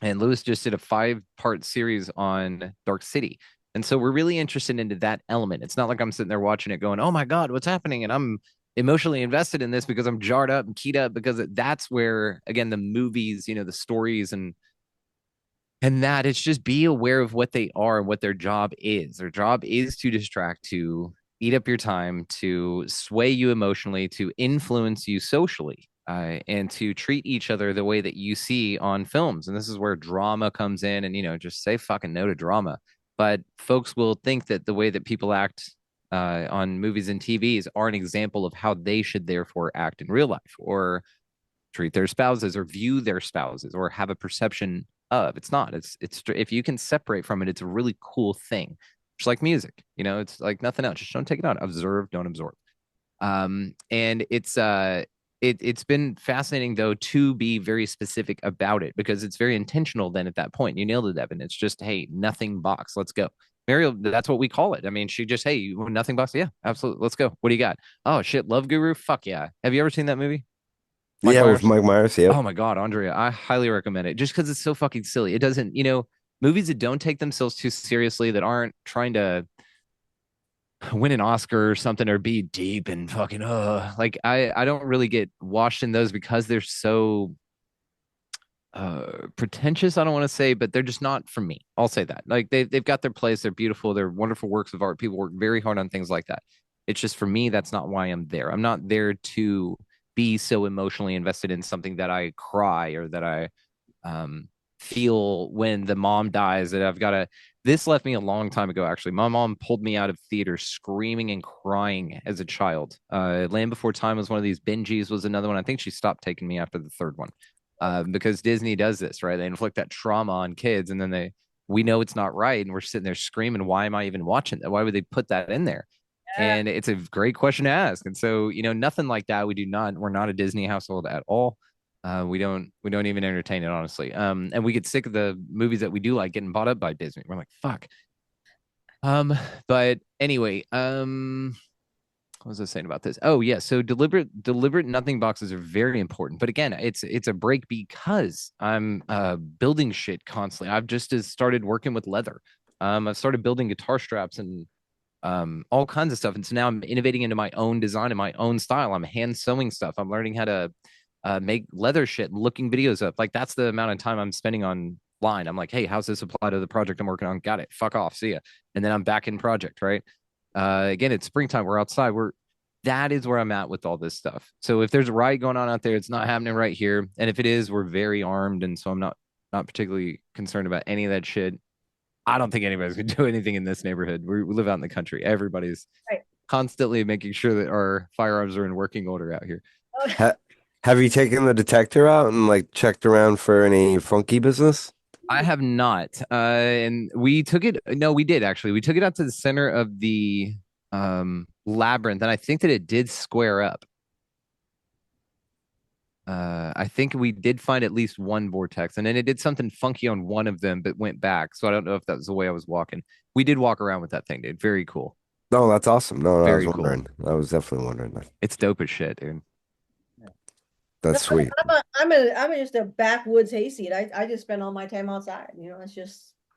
And Lewis just did a 5-part series on Dark City. And so we're really interested into that element. It's not like I'm sitting there watching it going, oh my God, what's happening? And I'm emotionally invested in this because I'm jarred up and keyed up because that's where, again, the movies, the stories and that it's just be aware of what they are and what their job is. Their job is to distract, to eat up your time, to sway you emotionally, to influence you socially, and to treat each other the way that you see on films. And this is where drama comes in. And just say fucking no to drama. But folks will think that the way that people act on movies and TVs are an example of how they should therefore act in real life, or treat their spouses or view their spouses or have a perception of. It's not. It's if you can separate from it, it's a really cool thing. Just like music, it's like nothing else. Just don't take it on. Observe, don't absorb. And it's been fascinating though to be very specific about it because it's very intentional then at that point. You nailed it, Evan. It's just, hey, nothing box. Let's go. Mariel, that's what we call it. I mean, she just, hey, nothing box. Yeah, absolutely. Let's go. What do you got? Oh shit, Love Guru. Fuck yeah. Have you ever seen that movie? Mike Yeah, with Myers. Mike Myers. Yep. Oh my God, Andrea, I highly recommend it just because it's so fucking silly. It doesn't, movies that don't take themselves too seriously, that aren't trying to win an Oscar or something or be deep and fucking like I don't really get washed in those because they're so pretentious. I don't want to say, but they're just not for me. I'll say that. Like they've got their place, they're beautiful, they're wonderful works of art. People work very hard on things like that. It's just for me, that's not why I'm there. I'm not there to be so emotionally invested in something that I cry or that I feel when the mom dies, that I've got to. This left me a long time ago, actually. My mom pulled me out of theater screaming and crying as a child. Land Before Time was one of these. Benji's was another one. I think she stopped taking me after the third one, because Disney does this, right? They inflict that trauma on kids, and then we know it's not right, and we're sitting there screaming, why am I even watching that? Why would they put that in there? Yeah. And it's a great question to ask. And so, nothing like that. We're not a Disney household at all. We don't even entertain it, honestly. And we get sick of the movies that we do like getting bought up by Disney. We're like, fuck. But anyway, what was I saying about this? Oh yeah, so deliberate nothing boxes are very important. But again, it's a break because I'm building shit constantly. I've just started working with leather. I've started building guitar straps and all kinds of stuff. And so now I'm innovating into my own design and my own style. I'm hand sewing stuff. I'm learning how to make leather shit, looking videos up. Like that's the amount of time I'm spending online. I'm like, hey, how's this apply to the project I'm working on? Got it. Fuck off. See ya. And then I'm back in project, right? Again, it's springtime. We're outside. That is where I'm at with all this stuff. So if there's a riot going on out there, it's not happening right here. And if it is, we're very armed. And so I'm not particularly concerned about any of that shit. I don't think anybody's gonna do anything in this neighborhood. We live out in the country. Everybody's Right. constantly making sure that our firearms are in working order out here. Ha have you taken the detector out and like checked around for any funky business? I have not. And we took it. No, we did actually. We took it out to the center of the labyrinth, and I think that it did square up. I think we did find at least one vortex, and then it did something funky on one of them, but went back. So I don't know if that was the way I was walking. We did walk around with that thing, dude. Very cool. No, that's awesome. No, I was Very cool. wondering. I was definitely wondering that. It's dope as shit, dude. That's sweet. I'm just a backwoods hayseed. I just spend all my time outside.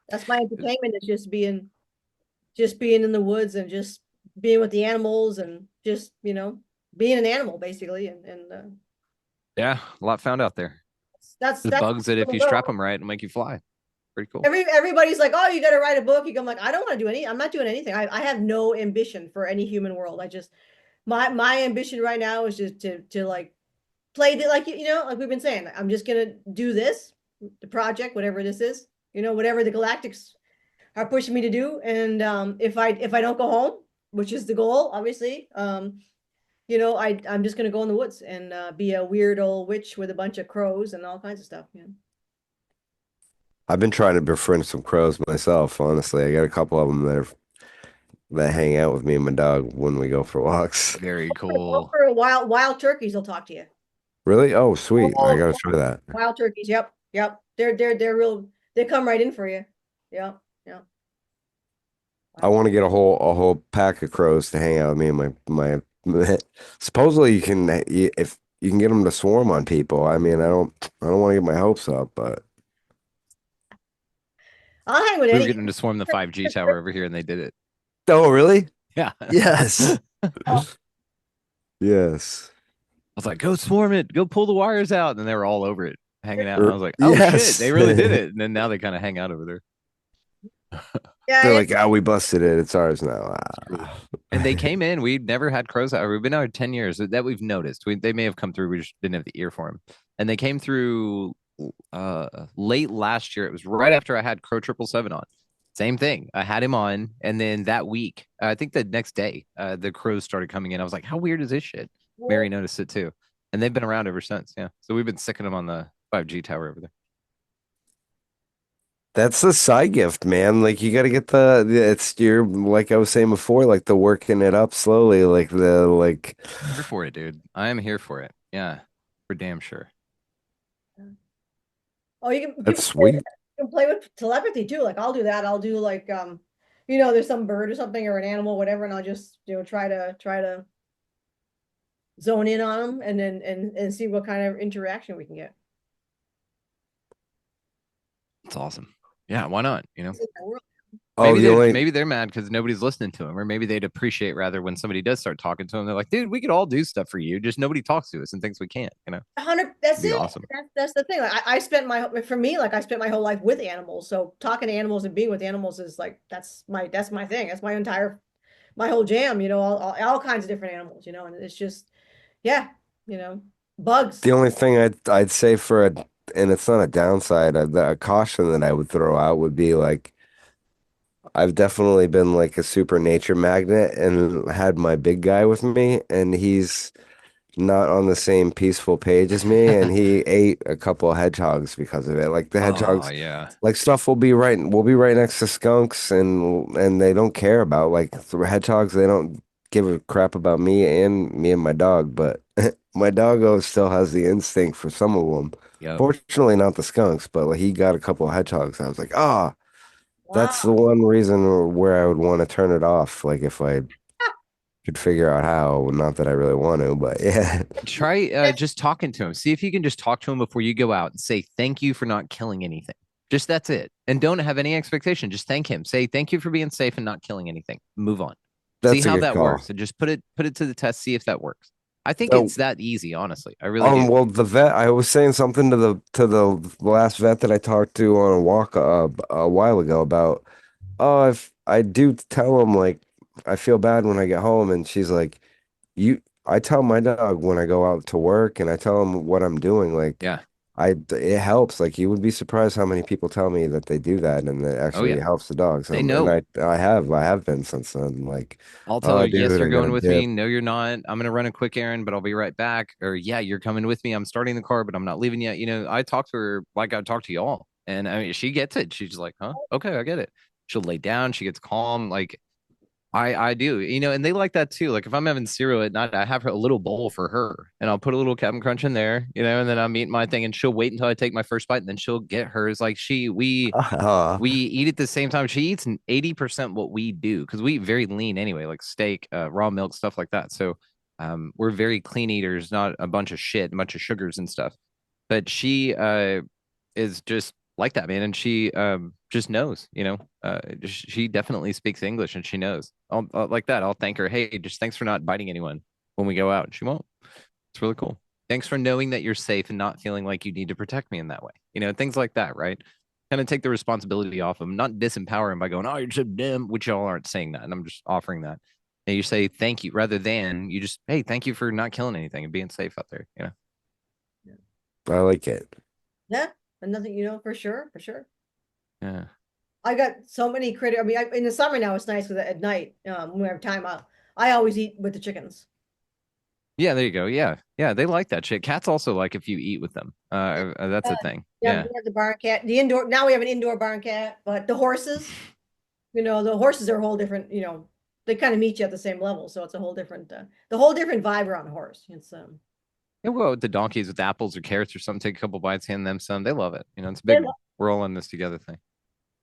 That's my entertainment. It's just being in the woods and just being with the animals and just being an animal basically. And Yeah, a lot found out there. that's There's bugs that if you strap them right, it'll make you fly. Pretty cool. Everybody's like, oh, you got to write a book. I'm like, I don't want to do any. I'm not doing anything. I have no ambition for any human world. I just my ambition right now is just to like play it like like we've been saying. I'm just gonna do this, the project, whatever this is, whatever the Galactics are pushing me to do. And if I don't go home, which is the goal, obviously, I'm just gonna go in the woods and be a weird old witch with a bunch of crows and all kinds of stuff. I've been trying to befriend some crows myself, honestly. I got a couple of them that hang out with me and my dog when we go for walks. Very Go cool. for wild turkeys, they'll talk to you. Really? Oh, sweet. I gotta try that. Wild turkeys, yep. They're real. They come right in for you. Yeah. I want to get a whole pack of crows to hang out with me and my supposedly if you can get them to swarm on people. I mean, I don't want to get my hopes up, but I'll hang with We were any. getting to swarm the 5G tower over here, and they did it. oh, really? Yeah. Yes. Yes. I was like, go swarm it, go pull the wires out. And then they were all over it, hanging out. And I was like, oh Yes. shit, they really did it. And then now they kind of hang out over there. Yeah, They're like, oh, we busted it. It's ours now. And they came in. We've never had crows out. We've been out 10 years that we've noticed. They may have come through. We just didn't have the ear for them. And they came through late last year. It was right after I had Crow 777 on. Same thing. I had him on. And then that week, I think the next day, the crows started coming in. I was like, how weird is this shit? Mary noticed it too. And they've been around ever since. Yeah. So we've been sicking them on the 5G tower over there. That's the side gift, man. Like you got to get it's your like I was saying before, like the working it up slowly, like I'm here for it, dude. I am here for it. Yeah, for damn sure. Oh, you can that's sweet. you can play with telepathy too. Like I'll do that. I'll do like there's some bird or something or an animal, whatever, and I'll just, try to zone in on them and then and see what kind of interaction we can get. It's awesome. Yeah, why not? Oh, the only Maybe they're mad because nobody's listening to them, or maybe they'd appreciate rather when somebody does start talking to them. They're like, dude, we could all do stuff for you, just nobody talks to us and thinks we can't. 100, that's It'd be it. awesome. That's the thing. Like for me, like I spent my whole life with animals. So talking to animals and being with animals is like that's my thing. That's my whole jam, all kinds of different animals, and it's just, yeah, bugs. the only thing I'd say for and it's not a downside, a caution that I would throw out would be like I've definitely been like a super nature magnet and had my big guy with me, and he's not on the same peaceful page as me, and he ate a couple of hedgehogs because of it. Like the Oh hedgehogs, yeah. like stuff will be right next to skunks, and they don't care about like the hedgehogs. They don't give a crap about me and my dog, but my doggo still has the instinct for some of them. Yep. Fortunately, not the skunks, but like he got a couple of hedgehogs. I was like, ah, Wow. that's the one reason where I would want to turn it off. Like if I could figure out how, not that I really want to, but yeah. Try Yes. just talking to him. See if you can just talk to him before you go out and say thank you for not killing anything. Just that's it. And don't have any expectation. Just thank him. Say thank you for being safe and not killing anything. Move on. See That's a how good that call. works and just put it to the test. See if that works. I think So, it's that easy, honestly. I really do. well, the vet, I was saying something to the last vet that I talked to on a walk a while ago about, oh, if I do tell him like I feel bad when I get home, and she's like, I tell my dog when I go out to work, and I tell him what I'm doing, like Yeah. it helps. Like you would be surprised how many people tell me that they do that, and it Oh actually yeah. helps the dogs. They And know. I have been since then. Like, I'll tell her, oh, yes, dude, you're I got a going with me. dip. No, you're not. I'm going to run a quick errand, but I'll be right back. Or, yeah, you're coming with me. I'm starting the car, but I'm not leaving yet. I talk to her like I talk to y'all. And I mean, she gets it. She's like, huh? Okay, I get it. She'll lay down. She gets calm. Like, I do, and they like that too. Like if I'm having cereal at night, I have a little bowl for her, and I'll put a little Captain Crunch in there, and then I'm eating my thing, and she'll wait until I take my first bite, and then she'll get hers. Like we eat at the same time. She eats 80% what we do because we eat very lean anyway, like steak, raw milk, stuff like that. So, we're very clean eaters, not a bunch of shit, a bunch of sugars and stuff. But she is just like that, man, and she just knows, she definitely speaks English and she knows. I'll like that. I'll thank her. Hey, just thanks for not biting anyone when we go out. She won't. It's really cool. Thanks for knowing that you're safe and not feeling like you need to protect me in that way. Things like that, right? Kind of take the responsibility off of them, not disempower him by going, "Oh, you're so dumb," which y'all aren't saying that, and I'm just offering that. And you say thank you rather than you just, hey, thank you for not killing anything and being safe out there. I like it. Yeah, and nothing, for sure, for sure. Yeah. I got so many critter. I mean, in the summer now it's nice because at night, when we have time out, I always eat with the chickens. Yeah, there you go. Yeah. Yeah, they like that shit. Cats also like if you eat with them. That's a thing. Yeah, Yeah. we have the barn cat, the indoor. Now we have an indoor barn cat, but the horses, the horses are a whole different. They kind of meet you at the same level, so it's a whole different, the whole different vibe around a horse. It's Yeah, well, with the donkeys with apples or carrots or something, take a couple bites, hand them some. They love it. It's a they big we're all in this together thing.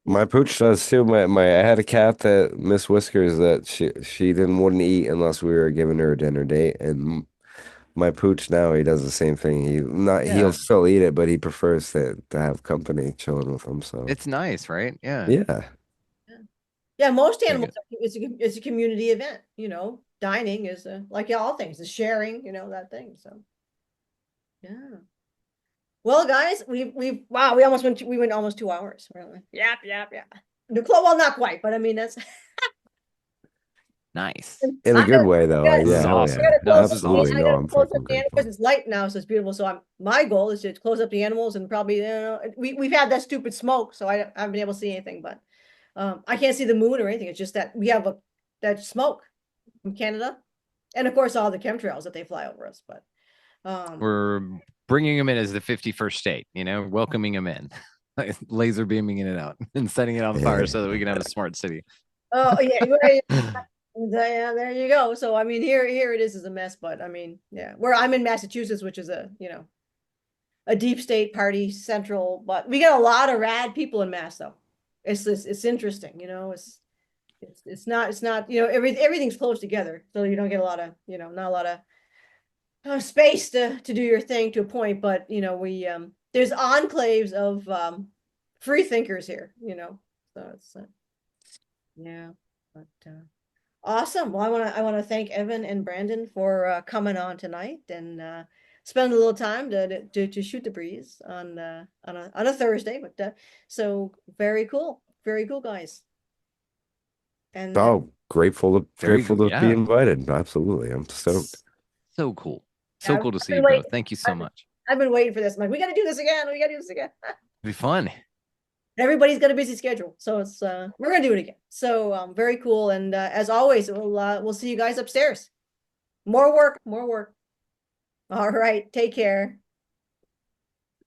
My pooch does too. I had a cat that Miss Whiskers that she wouldn't eat unless we were giving her a dinner date, and my pooch now he does the same thing. He'll Yeah. still eat it, but he prefers to have company chilling with him. So It's nice, right? Yeah. yeah, Yeah, most Dig animals, it. it's a community event. Dining is like all things, is sharing. That thing. So yeah. Well, guys, wow, we went almost 2 hours. Really. Yep, yep, yeah. Well, not quite, but I mean that's. Nice. in a I good gotta, way though. I This Yeah, is hell awesome. yeah, gotta No, close this up. is absolutely. I awesome. No, gotta I'm close up fucking the animals. grateful. It's light now, so it's beautiful. So my goal is to close up the animals and probably we've had that stupid smoke, so I haven't been able to see anything. But I can't see the moon or anything. It's just that we have that smoke from Canada, and of course all the chemtrails that they fly over us. But um, We're bringing them in as the 51st state, welcoming them in, laser beaming in and out and setting it on fire Yeah. so that we can have a smart city. oh yeah, right. Yeah, there you go. So I mean, here it is a mess, but I mean, yeah, where I'm in Massachusetts, which is a deep state party central, but we got a lot of rad people in Mass though. It's interesting, it's It's not, you know, everything's close together, so you don't get a lot of, you know, not a lot of space to do your thing to a point, but you know, there's enclaves of free thinkers here, you know. So it's yeah, but awesome. Well, I want to thank Evan and Brandon for coming on tonight and spend a little time to shoot the breeze on a Thursday. But so very cool, guys. And Oh, Very grateful good. to be Yeah. invited. Absolutely. I'm stoked. So cool. yeah, So cool to see you both. Thank you so much. I've been waiting for this. I'm like, we got to do this again. We got to do this again. It'll be fun. Everybody's got a busy schedule, so it's we're gonna do it again. So very cool. And as always, we'll see you guys upstairs. More work, more work. All right, take care.